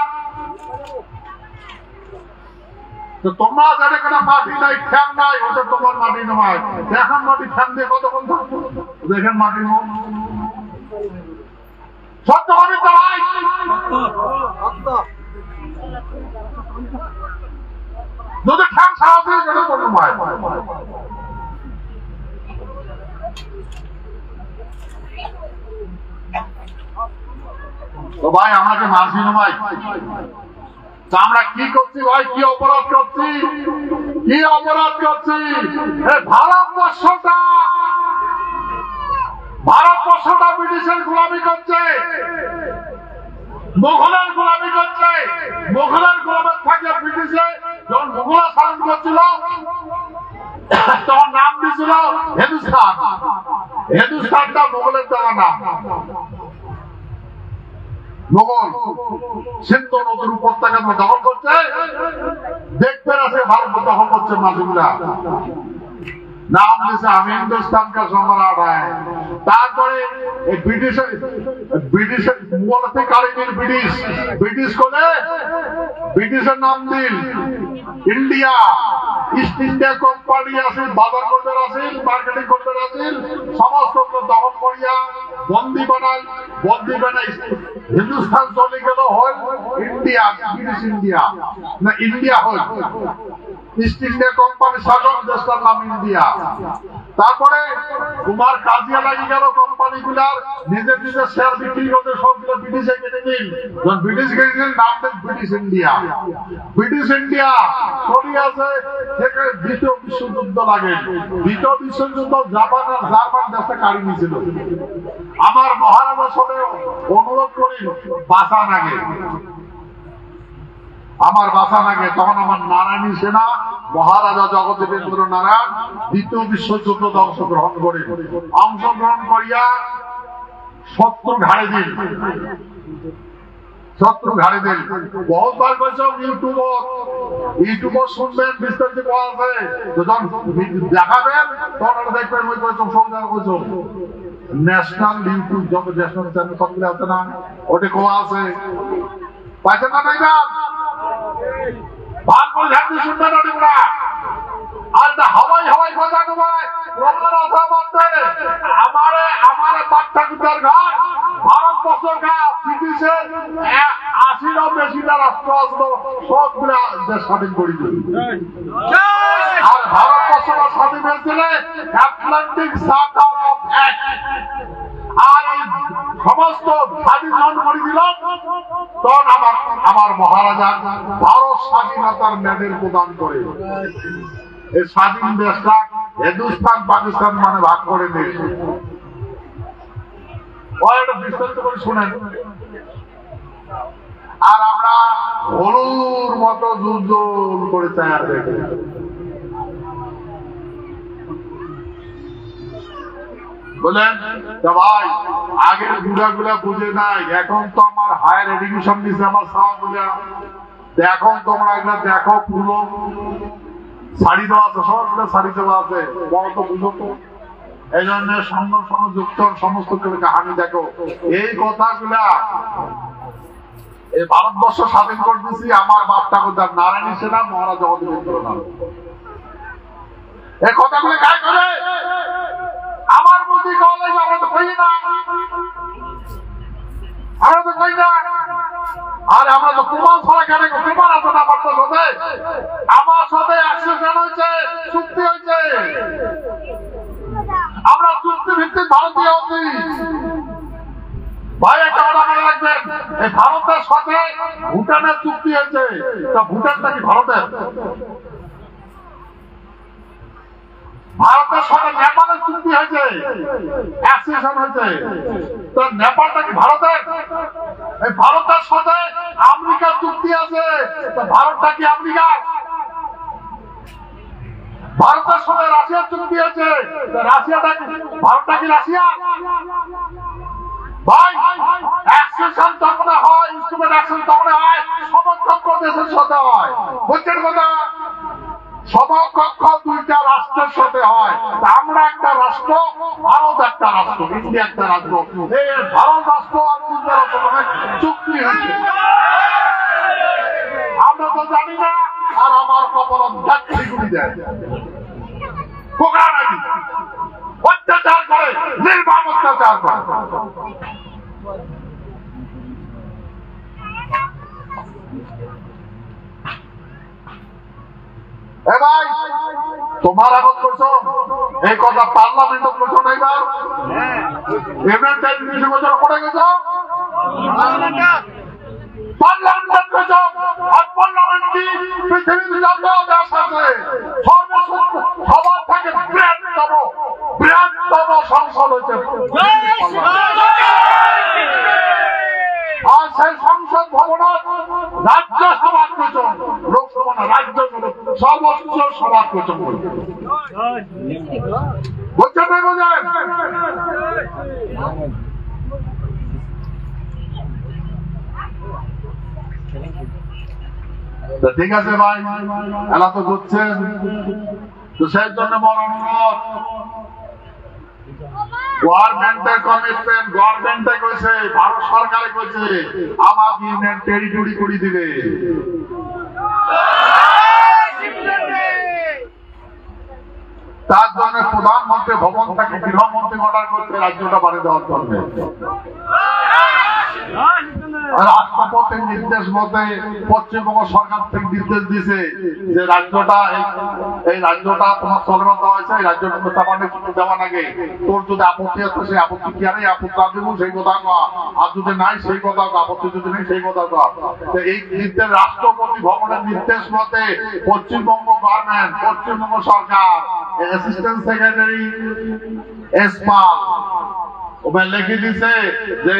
তো তোমরা যাদের কোনো মাটি নাই, ঠ্যাং নাই, ওটা তোমার মাটি নয়। এখন মাটি ঠ্যাং দিয়ে কতক্ষণ থাকবো? দেখেন মাটি হোক সত্য হবে তো ভাই, যদি ঠ্যাং সাহায্য করে কোনো মায়। তো ভাই আমাকে মাঝি নয়, আমরা কি করছি ভাই? কি অপরাধ করছি? কি অপরাধ করছি? ভারতবর্ষটা ব্রিটিশের গোলামি করছে, মোগলের গোলামি করছে। মোগলের গোলামের থাকে ব্রিটিশে যখন মোগলা শাসন করছিল তখন নাম দিয়েছিল হিন্দুস্তান। হিন্দুস্তানটা মোগলের দেওয়া নাম। মোগল সিন্ধু নদীর উপত্যকা দখল করছে, দেখতে আছে ভারত দখল করছে মাঝিগুলা। नाम जैसे हम हिंदुस्तान का सम्राट है তারপরে এই ব্রিটিশ মুঘল থেকে কারিগর ব্রিটিশ করে ব্রিটিশের নাম দিল ইন্ডিয়া ইস্ট ইন্ডিয়া কোম্পানি আছে বাজার করতে আছে মার্কেটিং করতে আছে সমস্ত দখল করিয়া বন্দি বানাই হিন্দুস্তান চলে গেল হয় ইন্ডিয়া ব্রিটিশ ইন্ডিয়া না ইন্ডিয়া হয় ইস্ট ইন্ডিয়া কোম্পানি শাসক দেশটার নাম ইন্ডিয়া তারপরে কুমার কাজিয়া লাগি গেল কোম্পানিগুলার নিজের শেয়ার বিক্রি করতে সবগুলো ব্রিটিশে কেটে নিন যখন ব্রিটিশ কেটে নিন নাম দেন ব্রিটিশ ইন্ডিয়া সরি আছে থেকে দ্বিতীয় বিশ্বযুদ্ধ লাগে দ্বিতীয় বিশ্বযুদ্ধ জাপান আর জার্মান দেশটা কাড়ি নিয়েছিল আমার মহারাজার সাথে অনুরোধ করি বাঁচান আগে আমার বাসা লাগে তখন আমার নারায়ণী সেনা মহারাজা জগদেবেন্দ্র নারায়ণ দ্বিতীয় বিশ্বযুদ্ধ অংশগ্রহণ করিয়া শত্রু ঘাড়ে দিন বহুতবার কইছো ইউটিউবত শুনবেন বিস্তারিত কোয়া আছে যখন দেখাবেন তখন দেখবেন ওই কইছো সংজ্ঞা কইছো ন্যাশনাল ইউটিউব যত ন্যাশনাল চ্যানেল সবগুলো আছে না ওটা কোয়া আছে পাইছেন না নাই না বালপুর ঝাড়তে শুনবে না তোমরা আর হাওয়াই কথা তোমায় রোমার আশা বলতে আমারে বাচ্চা কুতার ঘর ভারতবর্ষের গা ব্রিটিশের 80 বেশিটা রাষ্ট্র আসলো সবগুলা দেশ স্বাধীন করে দিল আর ভারতবর্ষটা স্বাধীন হয়েছিল আটলান্টিক চার্টার অফ অ্যাক্ট আর এই সমস্ত স্বাধীন করে দিল তখন আমার মহারাজা ভারত স্বাধীনতার মেডেল প্রদান করে এই স্বাধীন দেশটা হিন্দুস্তান পাকিস্তান মানে ভাগ করে দিয়েছে বিস্তারিত করে শুনেন আর আমরা হলুর মতো জুজল করে চায় দেখি বলেন ভাই আগের গুলা বুঝে নাই এখন তো আমার হায়ার এডুকেশন দিচ্ছে আমার সাহাগুলা এখন তোমরা এগুলা দেখো পুরো শাড়ি দেওয়া আছে সবগুলো শাড়ি দেওয়া আছে বড় তো বুঝো তো এই জন্য সঙ্গে যুক্ত সমস্ত কাহানি দেখো এই কথাগুলা এই ভারতবর্ষ স্বাধীন করে দিচ্ছি আমার বাপটা কোথার নারায়ণী সেনা মহারাজ জগদেবেন্দ্র নারায়ণ এই কথাগুলো গায়ে করে আমার বুদ্ধি কলে আমরা তো কই না আর আমরা তো প্রমাণ ছাড়া কেন প্রমাণ আছে না আমার সাথে অ্যাসোসিয়েশন হয়েছে চুক্তি হয়েছে আমরা চুক্তি ভিত্তিক ভারতীয় হচ্ছি ভাই একটা কথা মনে রাখবেন এই ভারতের সাথে ভুটানের চুক্তি হয়েছে তা ভুটানটা কি ভারতের ভারতের সাথে নেপালের চুক্তি হয়েছে অ্যাসোসিয়েশন হয়েছে তো নেপালটা কি ভারতের এই ভারতের সাথে আমেরিকার চুক্তি আছে তো ভারতটা কি আমেরিকা ভারতের সাথে রাশিয়ার চুক্তি আছে রাশিয়াটা কি ভারতটা কি রাশিয়া ভাই অ্যাসোসিয়েশন তখন হয় ইনস্ট্রুমেন্ট অ্যাকশন তখন হয় সমকক্ষ দেশের সাথে হয় বুঝছেন কথা সমকক্ষ দুইটা রাষ্ট্রের সাথে হয় আমরা একটা রাষ্ট্র ভারত একটা রাষ্ট্র ইন্ডিয়া একটা রাষ্ট্র এই ভারত রাষ্ট্র আর ইন্ডিয়া রাষ্ট্র চুক্তি হয়েছে আমরা তো জানি না আর আমার কপালত চাকরি গুলি দেয় কোকা নাকি অত্যাচার করে নির্মম অত্যাচার করে ভাই তোমার আগত করছো এই কথা পার্লামেন্ট করছো না এবার বছর পড়ে গেছো পার্লামেন্ট করছো আর পার্লামেন্ট কি পৃথিবীর যত দেশ আছে সবার থেকে বৃহত্তম সংসদ হয়েছে আর সেই সংসদ ভবনত রাজ্যসভা করছো লোকসভা না রাজ্যসভা সর্বোচ্চ সভা করছো বুঝছেন না বোঝেন ঠিক আছে ভাই এলা তো বুঝছেন তো সেই জন্য বড় অনুরোধ, গভর্নমেন্টের কমিটমেন্ট, গভর্নমেন্টে কইছে, ভারত সরকারে কইছে আমার ইউনিয়ন টেরিটরি করে দিবে। তার জন্য প্রধানমন্ত্রী ভবন থেকে গৃহমন্ত্রী অর্ডার করছে রাজ্যটা বাড়িয়ে দেওয়ার জন্য। রাষ্ট্রপতির নির্দেশ মতে পশ্চিমবঙ্গ সরকার থেকে নির্দেশ দিছে যে রাজ্যটা এই রাজ্যটা তোমার চলমান দেওয়া হয়েছে, এই রাজ্যটা দেওয়া লাগে। তোর যদি আপত্তি আছে সেই আপত্তি কি আরে আপত্তি দিব সেই কথা কয়া, আর যদি নাই সেই কথা কয়া, আপত্তি যদি নেই সেই কথা কয়া। এই নির্দেশ রাষ্ট্রপতি ভবনের নির্দেশ মতে পশ্চিমবঙ্গ গভর্নমেন্ট, পশ্চিমবঙ্গ সরকার অ্যাসিস্ট্যান্ট সেক্রেটারি এসপাল লিখে দিছে যে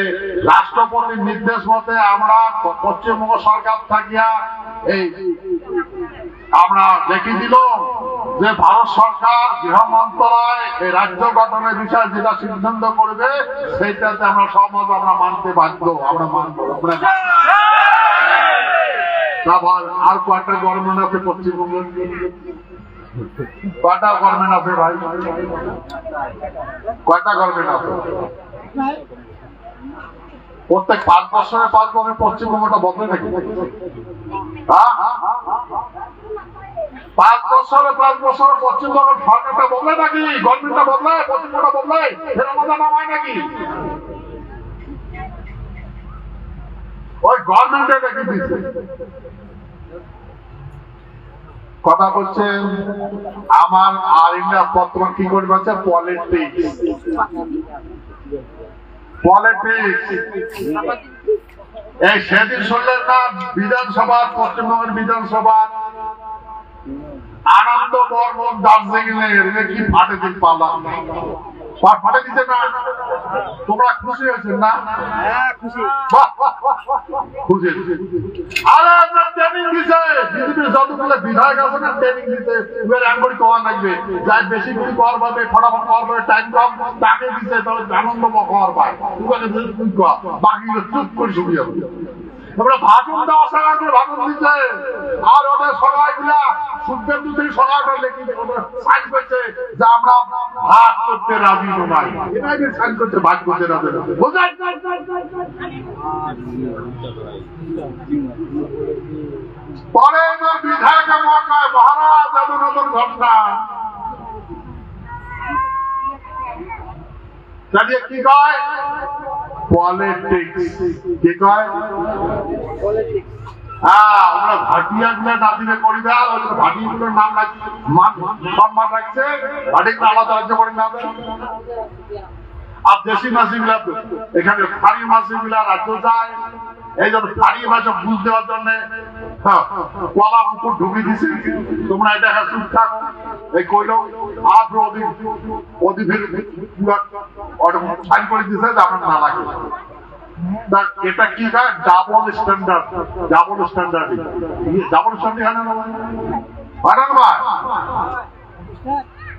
রাষ্ট্রপতির নির্দেশ মতে আমরা পশ্চিমবঙ্গ সরকার থাকিয়া এই আমরা লিখে দিল যে ভারত সরকার গৃহ মন্ত্রণালয় এই রাজ্য গঠনের বিষয়ে যেটা সিদ্ধান্ত করবে সেইটাতে আমরা সহমত, আমরা মানতে বাধ্য, আমরা মানব। আর কয়েকটা গভর্নমেন্ট আছে পশ্চিমবঙ্গ, কয়টা গভর্নমেন্ট আছে ভাই? কয়টা গভর্নমেন্ট আছে? প্রত্যেক 5 বছরে 5 বছর পশ্চিমবঙ্গটা বদলে নাকি? 5 বছরে 5 বছর পশ্চিমবঙ্গ সরকারটা বদলে নাকি? গভর্নমেন্টটা বদলে, পশ্চিমবঙ্গটা বদলে, এর মজা নাম হয় নাকি? ওই গভর্নমেন্টে রেখে দিচ্ছে। কথা বলছেন আমার আর ইন্ডিয়া বর্তমান কি করে বলছে পলিটিক্স, পলিটিক্স। এই সেদিন শুনলেন না বিধানসভা, পশ্চিমবঙ্গের বিধানসভা আনন্দ বর্মন দার্জিলিং এর কি ফাটে দিন পালাম, ফাটে দিচ্ছে না? তোমরা খুশি হয়েছেন না? খুশি। আরে আপনার ট্রেনিং দিছে, বিজেপির যতগুলো বিধায়ক আছে না ট্রেনিং দিছে, এবার এমনি কওয়া লাগবে, যাই বেশি করে কর পাবে, ফটাফট কর পাবে, টাইম কম, তাকে দিছে তাহলে আনন্দ কর পায়, বাকি চুপ করে শুনি হবে। তোমরা ভাষণ দেওয়া সরকারকে ভাষণ দিচ্ছে, আর ওদের সবাইগুলা শুদ্ধেন্দু থেকে সরকারটা লেখি সাইন করছে যে আমরা ভাগ করতে রাজি নয়, এটাই সাইন করছে ভাগ করতে রাজি নয়। বোঝাই পরে এবার বিধায়কের মহাকায় মহারাজ এমন নতুন ঘটনা কি কয় পলিটিক্স, কি কয় আমরা ভাটিয়া গুলো নাতিনে করিবা, ভাটি গুলোর নাম সম্মান রাখছে, ভাটিগুলো আলাদা রাজ্য করে না। আর দেশি মাসি গুলা এখানে ফাড়ি মাসি গুলা রাজ্য যায়, এই জন্য ফাড়ি ভাষা বুঝ দেওয়ার জন্য কলা পুকুর ঢুকে দিছে। তোমরা এটা চুপ থাকো, এই কইলেও আর অধিভীর সাইন করে দিছে যে আপনার না লাগে। এটা কি হয় double standard, double standard, double standard হয় না ভাই?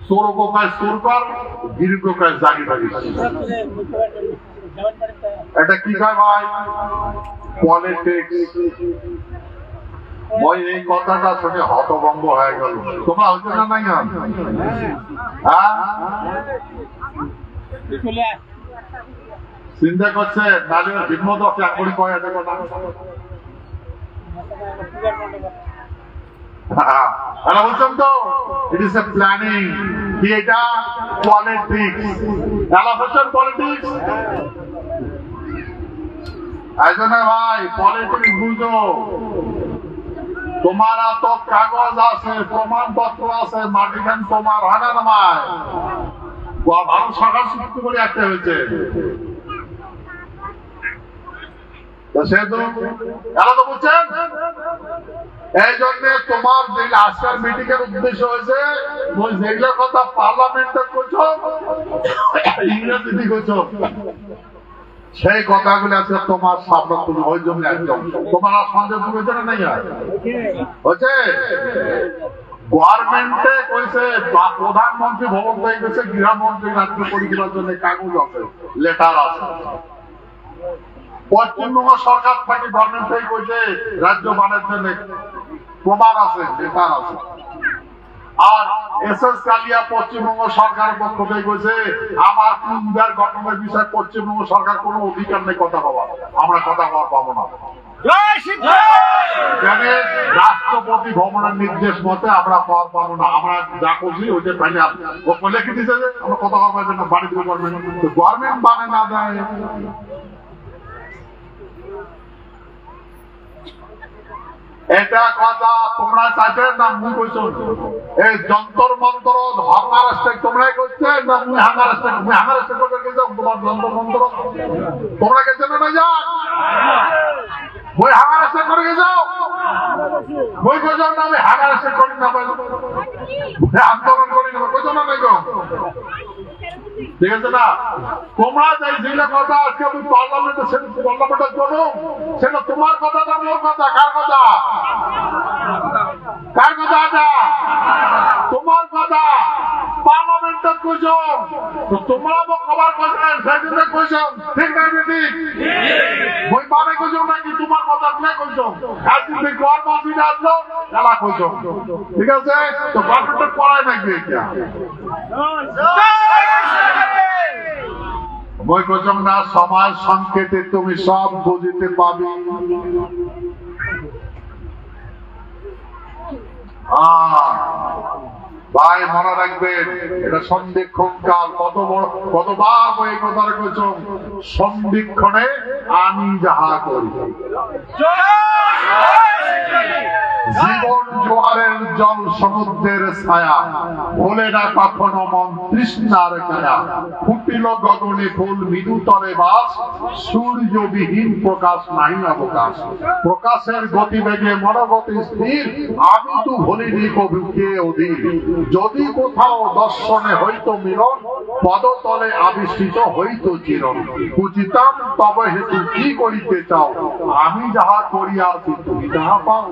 सोर को कहे सुर कर, गिरी को कहे जागी जागी। এটা কি কয় ভাই পলিটিক্স। মই এই কথাটা শুনে হতভম্ব হয়ে গেল। তোমরা হইতে না নাই? চিন্তা করছে নারী ভিন্ন চাকরি কয় এটা কথা। বলছেন তো ইট ইস এ প্ল্যানিং, কি এটা পলিটিক্স, এলাফেশন পলিটিক্স। এই জন্য ভাই পলিটিক্স বুঝো, তোমার তো কাগজ আছে, প্রমাণপত্র আছে, মাটিখান তোমার হয় না ভাই? ভারত সরকার সৃষ্টি করে একটা হয়েছে, সেহেতু এরা তো বুঝছেন। এই জন্য তোমার যে আজকের মিটিং এর উদ্দেশ্য হয়েছে যেগুলোর কথা পার্লামেন্টে করছো, ইংরেজিতে করছো, সেই কথাগুলো আছে তোমার সামনে তুমি ওই জন্য একদম তোমার সন্দেহ হয়েছে না নাই হচ্ছে। গভর্নমেন্টে কইছে প্রধানমন্ত্রী ভবন থেকে গেছে, গৃহমন্ত্রী রাজ্য পরিচালনার জন্য কাগজ আছে, লেটার আছে। পশ্চিমবঙ্গ সরকার থেকে গভর্নমেন্ট থেকে কইছে রাজ্য বানার জন্য প্রমাণ আছে, লেটার আছে। আর এসএস কালিয়া পশ্চিমবঙ্গ সরকারের পক্ষ থেকে কইছে আমার কুম্ভের গঠনের বিষয়ে পশ্চিমবঙ্গ সরকার কোনো অধিকার নেই কথা বলার, আমরা কথা বলা পাবো না। রাষ্ট্রপতি ভবনের নির্দেশ মতে আমরা পাওয়ার পাবো না, আমরা যা করছি ওইটা ফাইনাল। ও লিখে দিচ্ছে যে আমরা কথা বলবো না, বাড়ি থেকে গভর্নমেন্ট মানে না দেয়। এটা কথা তোমরা চাইছেন না মুই কইছ? এই যন্তর মন্ত্র হাঙ্গার স্টেক তোমরাই করছে না মুই হাঙ্গার স্টেক? মুই হাঙ্গার স্টেক করে গেছ তোমার যন্তর মন্ত্র তোমরা গেছে না যা মুই হাঙ্গার স্টেক করে গেছ? মুই কইছ না আমি হাঙ্গার স্টেক করি না, আন্দোলন করি না, কইছ না নাই গো? ঠিক আছে না? তোমরা যাই যেটা কথা আজকে আমি পার্লামেন্টে করো সেটা তোমার কথা না মোর কথা? কার কথা? কার কথা? এটা তোমার কথা। পার্লামেন্টে কইছ তো তোমরা খবর করছেন সেদিনে কইছ, ঠিক না? ঠিক ওই মানে কইছ নাকি তোমার কথা না কইছ? একদিন থেকে গভর্নমেন্ট আসলো এলা কইছ, ঠিক আছে? তো গভর্নমেন্ট পড়ায় নাকি এটা? বই কইছম না সমাজ সংকেতে তুমি সব বুঝিতে পাবি। ভাই মনে রাখবেন এটা সন্ধিক্ষণ কাল। কতবার এই কথা কইছ, সন্ধিক্ষণে আমি যাহা করি। জীবন জোয়ারের জল সমুদ্রের ছায়া, ভোলে না কখনো মন তৃষ্ণার কায়া। ফুটিল গগনে ফুল মৃদুতরে বাস, সূর্যবিহীন প্রকাশ নাহি অবকাশ। প্রকাশের গতিবেগে মনোগতি স্থির, আমি তো ভুলিনি কবিকে অধীর। যদি কোথাও দর্শনে হইত মিলন, পদতলে আবিষ্কৃত হইত চিরন। পুজিতাম তবে হেতু কি করিতে চাও, আমি যাহা করিয়াছি তুমি তাহা পাও।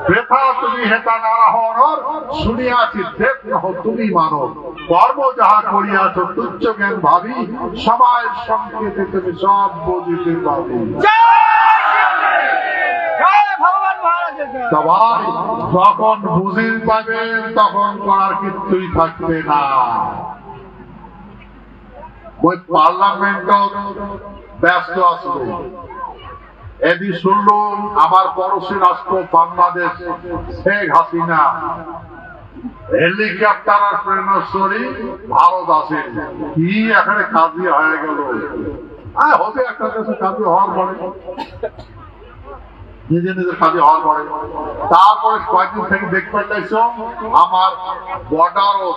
বেথা তুমি হেতা নারাহর, শুনিয়াছি দেব নহ তুমি মানব। কর্ম যাহা করিয়াছ তুচ্ছ জ্ঞান ভাবি, সময়ের সংকেতে তুমি সব বুঝিতে পাবি। সবাই যখন বুঝিতে পাবেন তখন করার কিছুই থাকবে না। ওই পার্লামেন্ট ব্যস্ত আসবে। এদিন শুনলাম আমার পড়োশী রাষ্ট্র বাংলাদেশ শেখ হাসিনা হেলিকপ্টার আর প্রেরণাশ্বরী ভারত আসেন, কি এখানে কাজী হয়ে গেল। হবে একটা কাছে কাজী হওয়ার পরে, নিজে নিজের কাজে হওয়ার পরে তারপরে কয়েকদিন থেকে দেখতে চাইছ আমার বর্ডার ও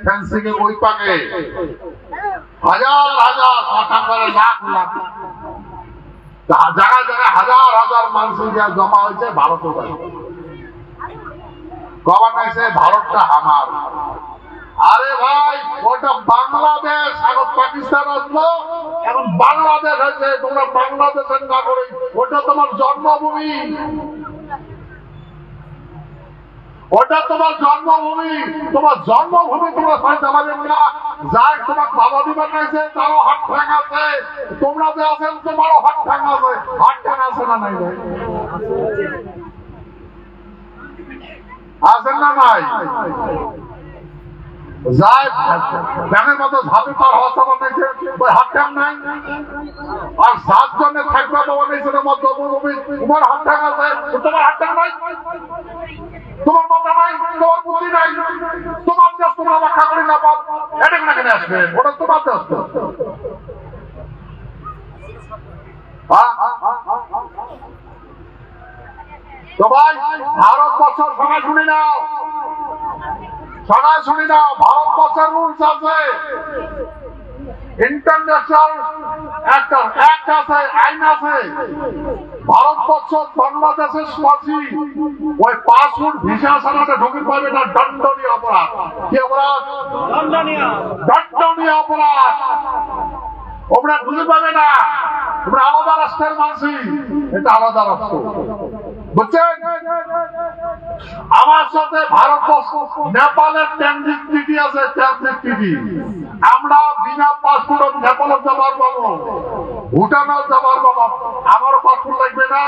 ফেন্সিং এ ওই পাকে হাজার হাজার পাঠানবারে লাখ লাখ জায়গায় জায়গায় হাজার হাজার মানুষ জমা হয়েছে ভারতও কবার নাইছে ভারতটা আমার। আরে ভাই ওটা বাংলাদেশ, এখন পাকিস্তান আসলো, এখন বাংলাদেশ হয়েছে। তোমরা বাংলাদেশের নাগরিক, ওটা তোমার জন্মভূমি, ওটা তোমার জন্মভূমি। তোমার জন্মভূমি তোমরা ফাইতে পারবেন না। যাই তোমার বাবা দিবার নাইছে তারও হাত ঠ্যাং আছে, তোমরা যে আছেন তোমারও হাত ঠ্যাং আছে। হাত ঠ্যাং আছে না নাই ভাই? আছেন না নাই? যাই ব্যাঙের মতো ঝাঁপি পার হওয়া সবার নাইছে, ওই হাত ঠ্যাং নাই। আর 7 জনের থাকবে তোমার নাইছে তোমার জন্মভূমি, তোমার হাত ঠ্যাং আছে, তোমার হাত ঠ্যাং নাই। তোমার মাথা নাই, তোমার বুদ্ধি নাই, তোমার দেশ তোমরা রক্ষা করি না পাব, এটা কেন কেন আসবে? ওটা তোমার দেশ তো। সবাই ভারতবর্ষের সবাই শুনি নাও, সবাই শুনি নাও। ভারতবর্ষের রুলস আছে, ইন্টারন্যাশনাল অ্যাক্ট আছে, আইন আছে। ভারতবর্ষ বাংলাদেশের স্বাসী ওই পাসপোর্ট ভিসা ছাড়াতে ঢুকে পাবে না, দণ্ডনীয় অপরাধ। কি অপরাধ? দণ্ডনীয় অপরাধ। ওরা ঢুকে পাবে না। তোমরা আলাদা রাষ্ট্রের মানসি, এটা আলাদা রাষ্ট্র, বুঝছেন? আমার সাথে ভারতবর্ষ নেপালের ট্রানজিট ট্রিটি আছে, ট্রানজিট ট্রিটি। আমরা বিনা পাসপোর্ট নেপালে যাবার পাবো, ভুটানেও যাবার পাবো। আমারও পাসপোর্ট লাগবে না,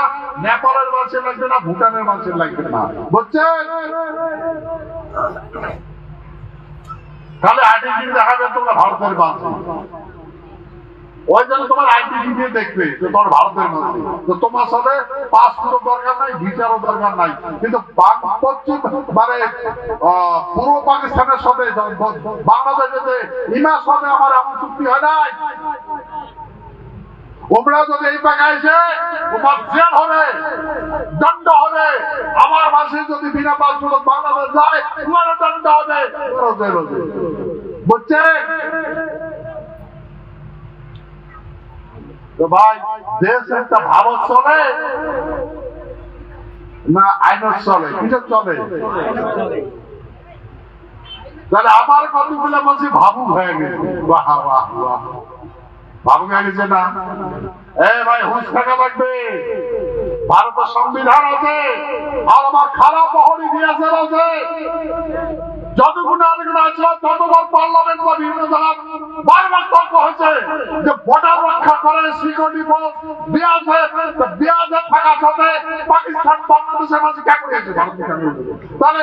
নেপালের মানুষের লাগবে না, ভুটানের মানুষের লাগবে না, বুঝছেন? তাহলে আইডেন্টিটি দেখাবে তোমরা ভারতের মানুষ, ওই জন্য তোমার আইডেন্টিটি দিয়ে দেখবে যে তোমার ভারতের মানুষ। তো তোমার সাথে পাসপোর্ট দরকার নাই, ভিসারও দরকার নাই, কিন্তু পশ্চিম মানে পূর্ব পাকিস্তানের সাথে বাংলাদেশে যে ইমার সাথে আমার এমন চুক্তি হয় নাই। ওমরা যদি এই জায়গায় এসে তোমার জেল হবে, দণ্ড হবে। আমার মাসে যদি বিনা পাসপোর্ট বাংলাদেশ যায়, তোমারও দণ্ড হবে, বুঝছেন? তো ভাই, দেশ একটা ভারত চলে না আইনত চলে? কিসের চলে? তাহলে আমার কতগুলো বলছি ভাবুক হয়ে গেছে। বাহ বাহ বাহ, ভাবুক হয়ে গেছে না? ভাই হুঁশ থাকা লাগবে। ভারতের সংবিধান আছে, আর আমার খারাপ প্রহরী দিয়েছে আছে। যতগুলো আরেকগুলো আছে, ততবার পার্লামেন্ট বা বিভিন্ন জায়গায় বারবার তর্ক হয়েছে যে বর্ডার রক্ষা করে সিকিউরিটি ফোর্স বিয়াজে থাকার সাথে পাকিস্তান বাংলাদেশের মাঝে কেন গেছে? তাহলে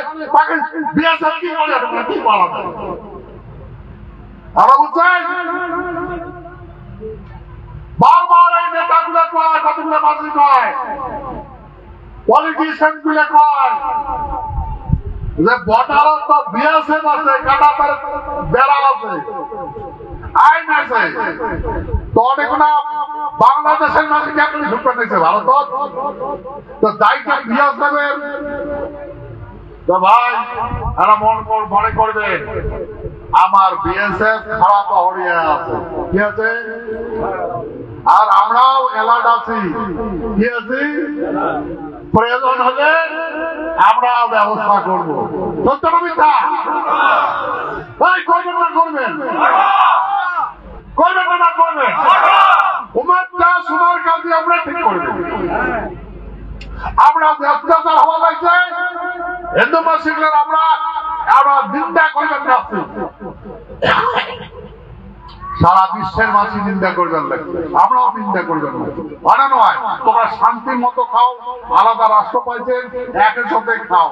বিয়াজে কি করে কি বলা যায়? আমরা বুঝছেন? বারবার এই নেতাগুলো কয়, কতগুলো মাঝি কয়, পলিটিশিয়ান গুলো কয় যে বর্ডার তো বিএসএফ আছে, কাটাতার বেড়া আছে, আইন আছে, তো অনেক না বাংলাদেশের মাঝে কেন ঢুকতে নিয়েছে ভারত? তো দায়িত্ব বিএসএফের। তো ভাই এরা মনে করবে আমার বিএসএফ খারাপ হরিয়া আছে, কি আছে? আর আমরাও অ্যালার্ট আছি, কি আছি? প্রয়োজন হলে আমরা ব্যবস্থা করবো। সত্য না মিথ্যা? ভাই করবেন না করবেন? করবেন না করবেন? উমার দাস উমার কাজে আমরা ঠিক করবেন। আমরা যে অত্যাচার হওয়া লাগছে হিন্দু মুসলিমদের আমরা নিন্দা করবেন না। সারা বিশ্বের মাঝে নিন্দা করবেন লাগছে, আমরাও নিন্দা করবেন না। মানে নয়, তোমরা শান্তির মতো খাও, আলাদা রাষ্ট্র পাইছেন, একের সাথে খাও।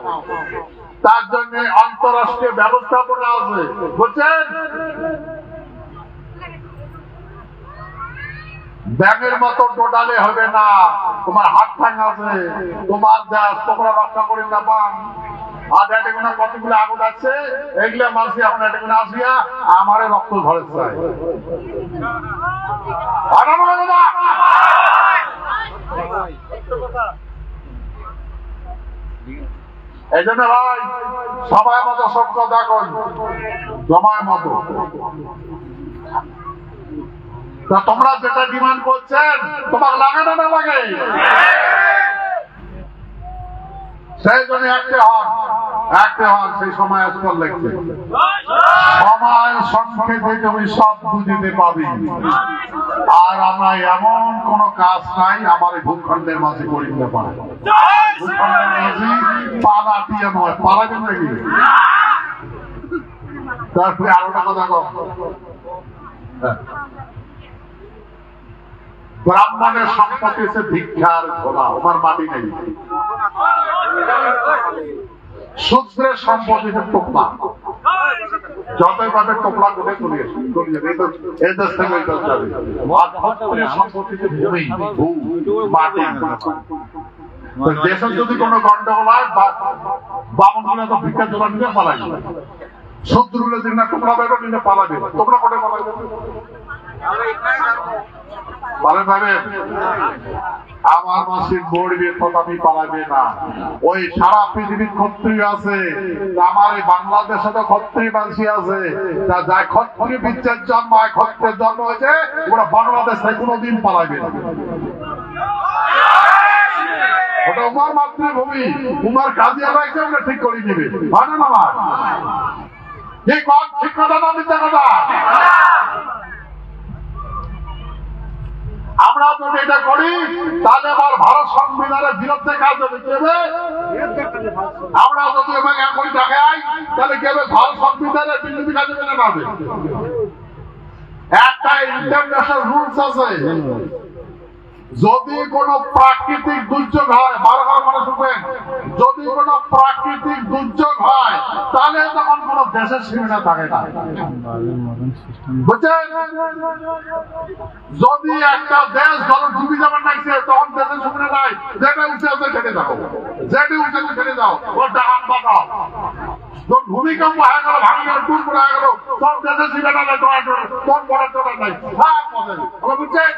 তার জন্য আন্তঃরাষ্ট্রীয় ব্যবস্থাপনা আছে, বুঝছেন? ব্যাঙের মতো টোটালে হবে না। তোমার হাত ঠাং আছে, তোমার দেশ তোমরা রক্ষা করে না পান। আর এটাগুলো কতগুলো আগুন আছে, এগুলো মাসি এখন এটাগুলো আসিয়া আমারে রক্ত ধরে চাই। এই জন্য ভাই সবাই মতো সব কথা কই, জমায় মতো। তা তোমরা যেটা ডিমান্ড করছেন তোমার লাগে না না লাগে? সেই জন্য একটা হন সেই সময় আজকাল লাগছে। সময় সংক্ষেপে তুমি সব বুঝিতে পাবি। আর আমরা এমন কোন কাজ নাই আমার ভূখণ্ডের মাঝে করিতে পারে। ভূখণ্ডের মাঝে পাড়া দিয়ে নয়, পাড়াবেন নাকি? তারপরে আরো একটা কথা কম, ব্রাহ্মণের সম্পত্তি হচ্ছে ভিক্ষার ঘোড়া, আমার মাটি নেই। শূদ্রের সম্পত্তি টোপলা, যতই পাবে টোপলা করে চলে এই দেশ থেকে ওই দেশ যাবে। সম্পত্তিতে ভূমি মাটি। দেশের যদি কোনো গন্ডগোল হয়, বামন গুলো তো ভিক্ষা জোড়া নিয়ে পালাই, শূদ্র গুলো যদি না টোপলা পাবে নিলে পালাবে। তোমরা কোটে পালাবে? আমার মাসির বড়বে আমি পালাবে না। ওই সারা পৃথিবীর ক্ষত্রিয় আছে, আমার এই বাংলাদেশে তো ক্ষত্রিয় মানুষই আছে। যাই ক্ষত্রিয় বিচ্ছেদ জন্ম হয়, ক্ষত্রের জন্ম হয়েছে, ওরা বাংলাদেশ থেকে কোনোদিন পালাবে না। ওটা উমার মাতৃভূমি, উমার কাজিয়া লাগছে, ওটা ঠিক করে দিবে। মানে না ঠিক কথা না মিথ্যা কথা? আমরা যদি এটা করি তাহলে আবার ভারত সংবিধানের বিরুদ্ধে কাজ হবে। আমরা যদি এখন দেখাই তাহলে কি হবে? ভারত সংবিধানের বিরুদ্ধে কাজ হবে না পাবে। একটা ইন্টারন্যাশনাল রুলস আছে, যদি কোনো প্রাকৃতিক দুর্যোগ হয়, বারবার মনে শুনবেন, যদি কোনো প্রাকৃতিক দুর্যোগ হয় তাহলে তখন কোন দেশের সীমানা থাকে না, বুঝছেন? যদি একটা দেশ ধরো ডুবি যাবার লাগছে তখন দেশের সীমানা নাই, যেটা উঠে আছে ছেড়ে দাও, যেটি উঠে আছে ছেড়ে দাও, ওর ডাকাত বাঁচাও। ভূমিকম্প হয়ে গেল, ভাঙে গেল, টুর করে হয়ে গেল, তোর দেশের সীমানা নাই, তোর বড় চোরা নাই, বুঝছেন?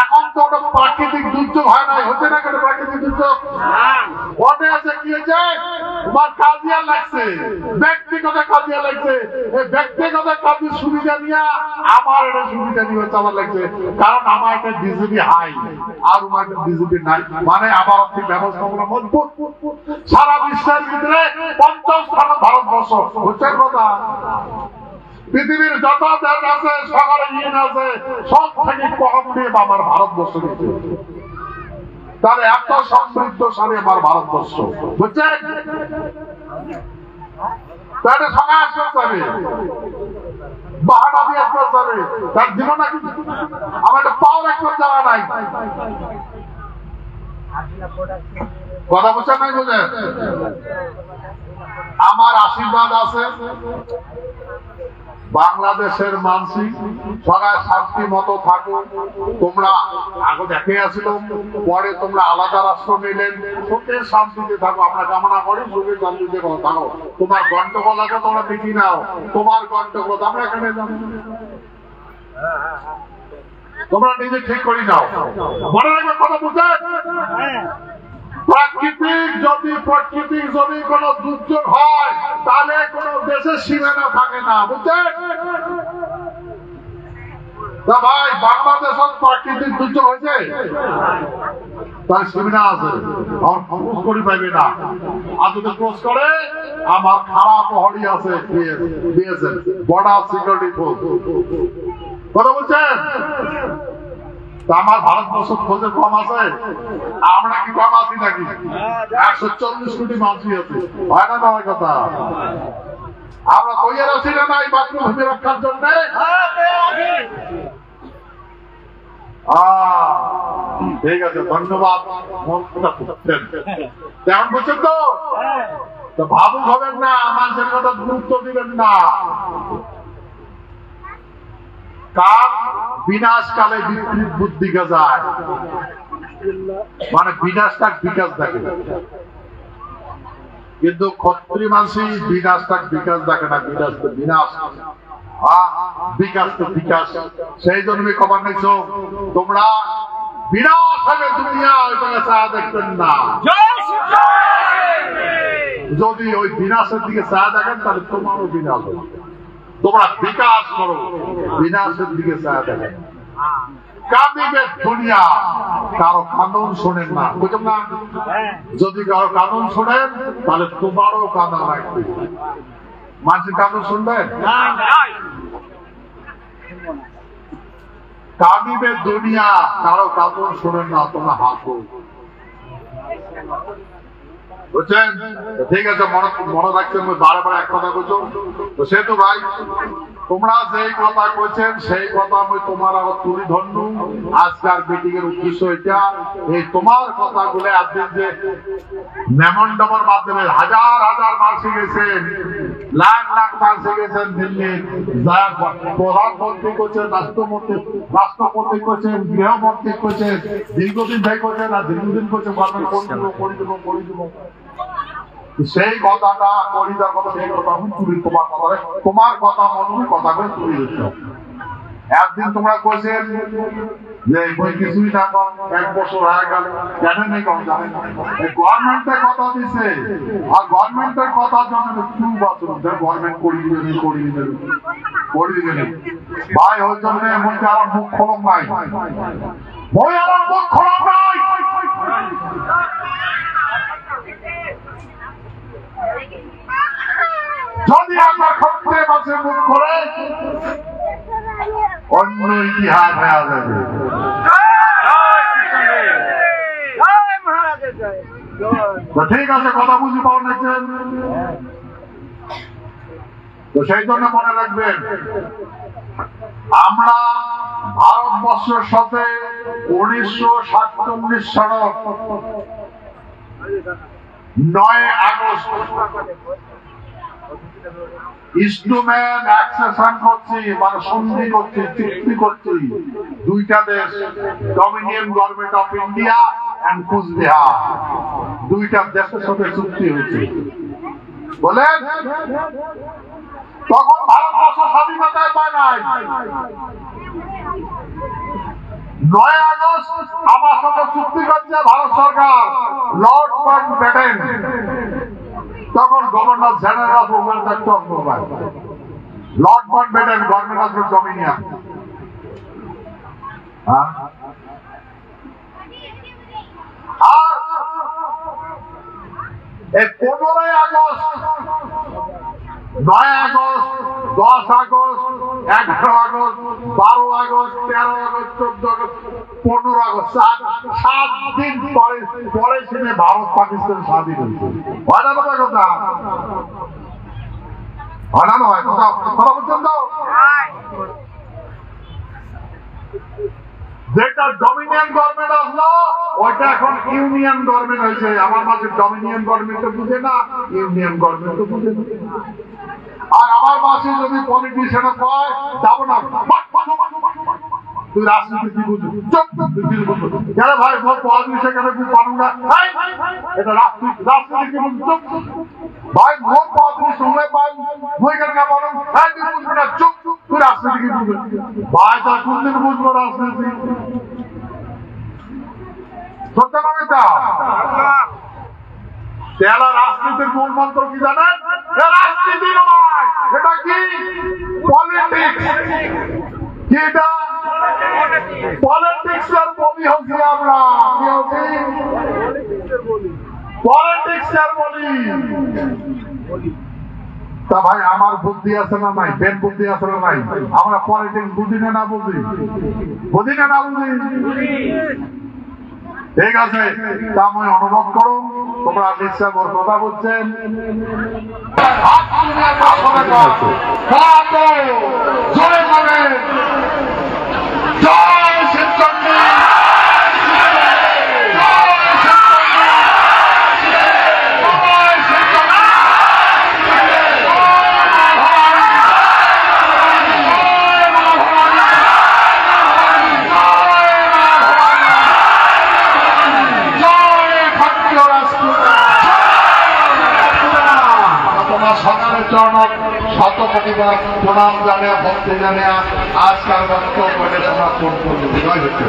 এখন তো ওটা প্রাকৃতিক দুর্যোগ হয় নাই, হচ্ছে না কেন প্রাকৃতিক দুর্যোগ? ওটা আছে কি হয়েছে, তোমার কাজিয়া লাগছে, ব্যক্তিগত কাজিয়া লাগছে, এই ব্যক্তিগত কাজের সুবিধা নিয়ে আমার এটা সুবিধা নিয়ে চালার লাগছে, কারণ আমার একটা বিজেপি হাই আর আমার একটা বিজেপি নাই, মানে আমার আর্থিক ব্যবস্থাপনা মজবুত। সারা বিশ্বের ভিতরে 50 স্থান ভারতবর্ষ, বুঝছেন কথা? পৃথিবীর যত দেশ আছে, সকলে ইউনিয়ন আছে, সব থেকে কম দিয়ে আমার ভারতবর্ষ দিচ্ছে। তাহলে এত সমৃদ্ধশালী আমার ভারতবর্ষ, বুঝছেন? তাহলে সমাজ করতে বাহানা দিয়ে আসতে হবে, তার জীবন আমার একটা পাওয়ার একটা জায়গা নাই। কথা বুঝছেন নাই? বুঝেন? আমার আশীর্বাদ আছে, বাংলাদেশের মানসিক সবাই শান্তি মতো থাকো। তোমরা আগে দেখে আসিল, পরে তোমরা আলাদা রাষ্ট্র নিলেন, সুখে শান্তিতে থাকো, আমরা কামনা করি সুখে শান্তিতে থাকো। তোমার গন্ডগোল আছে তোমরা দেখি নাও, তোমার গন্ডগোল আমরা এখানে তোমরা নিজে ঠিক করি নাও। মনে রাখবে কথা বুঝেন? প্রাকৃতিক যদি কোন দুর্যোগ হয় তাহলে কোন দেশের সীমানা থাকে না, বুঝছেন? ভাই বাংলাদেশের প্রাকৃতিক দুর্যোগ হয়েছে, তার সীমানা আছে, আমার খরচ করি পাইবে না। আর যদি ক্রস করে আমার খারাপ প্রহরী আছে, বর্ডার সিকিউরিটি ফোর্স। কথা বলছেন? আমার ভারতবর্ষ খোঁজে কম আছে, আমরা কি কম আছি নাকি? 140 কোটি মানুষই আছে, হয় না? নয় কথা, আমরা তৈরি আছি না নাই মাতৃভূমি রক্ষার জন্য? ঠিক আছে, ধন্যবাদ। তেমন বলছেন তো ভাবুক হবেন না, মানুষের কথা গুরুত্ব দিবেন না। কাল বিনাশকালে বিপরীত বুদ্ধি যায়, মানে বিনাশটাক বিকাশ দেখে, কিন্তু ক্ষত্রিয় মানুষই বিনাশটাক বিকাশ দেখে না, বিনাশ তো বিনাশ, বিকাশ তো বিকাশ। সেই জন্য খবর নিচ্ছ তোমরা বিনাশ হবে দুনিয়া, ওইটাকে চাওয়া দেখবেন না। যদি ওই বিনাশের দিকে চাওয়া দেখেন তাহলে তোমারও বিনাশ হবে। তোমরা বিকাশ করো, বিনাশের দিকে চাওয়া দেখেন। কাঁদিবে দুনিয়া, কারো কানুন শোনেন না, বুঝলেন না? যদি কারো কানুন শোনেন তাহলে তোমারও কানা রাখবে। মানুষের কানুন শুনবেন? কাঁদিবে দুনিয়া, কারো কানুন শোনেন না, তোমরা হাসো, বুঝছেন? ঠিক আছে, মনে রাখছেন, বারে এক কথা বলছো তো সেহেতু ভাই তোমরা যেই কথা কইছেন সেই কথা আমি তোমার আবার তুলি ধরনু। আজকের মিটিং এর উদ্দেশ্য এটা, এই তোমার কথাগুলো একদিন যে মেমোরেন্ডামের মাধ্যমে হাজার হাজার মাসি গেছেন, লাখ লাখ মাসি গেছেন দিল্লি, প্রধানমন্ত্রী করছেন, রাষ্ট্রপতি করছেন, গৃহমন্ত্রী করছেন, দীর্ঘদিন ভাই করছেন, আর দীর্ঘদিন করছেন করে দিব সেই কথাটা করি, তার কথা সেই কথা আমি তুলি, তোমার কথা মনে কথা করে তুলি দিচ্ছ। একদিন তোমরা কইছেন যে কিছুই না, 1 বছর হয়ে গেল, কেন নেই কম জানেন? গভর্নমেন্টের কথা দিচ্ছে, আর গভর্নমেন্টের কথার জন্য 2 বছর গভর্নমেন্ট করিয়ে দিবেন ভাই। ওই জন্য মধ্যে আমার মুখ খোলম নাই, বই আমার মুখ খোলম নাই। যদি আমরা ক্ষত্রিয় মাসে মুখ করে অন্য ইতিহাস হয়ে যাবে। ঠিক আছে, কথা বুঝি পাওয়া নাকি? তো সেই জন্য মনে রাখবেন, আমরা ভারতবর্ষের সাথে 1947 সাল 9 আগস্ট ইস্টম্যান অ্যাক্সেশন করছি, মানে সন্ধি করছি, চুক্তি করছি দুইটা দেশ, dominion government of India and Cooch Behar, দুইটা দেশের সাথে চুক্তি হয়েছে। বলেন তখন ভারতবর্ষ স্বাধীনতায় পায় নাই। 9 আগস্ট আমার সাথে চুক্তি করছে ভারত সরকার, লর্ড মাউন্টব্যাটেন তখন governor general of Lord Mountbatten, governor of dominion. আর 15 August, 9 August, 10 August, 11 August, 12 August, 13 August, 14 August, 15 August, 7 দিন পরে সেখানে ভারত পাকিস্তান স্বাধীন হয়েছে। হয় না কথা কথা? হয় না? নয় কথা কথা বলছেন তো? যেটা ডমিনিয়ন গভর্নমেন্ট আসলো ওইটা এখন ইউনিয়ন গভর্নমেন্ট হয়েছে। আমার মাঝে ডমিনিয়ন গভর্নমেন্ট তো বুঝে না, ইউনিয়ন গভর্নমেন্ট তো বুঝে না। আর আমার মাসে যদি পলিটিশিয়ান কয় যাবো না, তুই রাজনীতি কি বুঝবি? কেন ভাই মোট পলিটিশিয়ান কেন তুই পারু না? এটা রাজনীতি কি বুঝবি? ভাই মোট পলিটিশিয়ান হয়ে পাই বই কেন না পারো? হ্যাঁ তুই বুঝবি না, চুপ চুপ, তুই রাজনীতি কি বুঝবি? ভাই তার কোনদিন বুঝবো রাজনীতি? সত্য না মিথ্যা? তেলা রাজনীতির মূল মন্ত্র কি জানেন? রাজনীতি নয়, এটা কি? পলিটিক্স। কি এটা? পলিটিক্স এর বলি হচ্ছি আমরা। কি হচ্ছি? পলিটিক্স এর বলি। তা ভাই আমার বুদ্ধি আছে না নাই? বেন বুদ্ধি আছে না নাই? আমরা পলিটিক্স বুঝি না বুঝি? বুঝি না বুঝি? ঠিক আছে, তা আমি অনুভব করো তোমরা নিশ্চয় ওর কথা বলছেন। শত প্রতিবাদ প্রণাম জানিয়া ভক্তি জানিয়া আজকাল বক্তব্য সমাপন করবে। জয় হচ্ছে।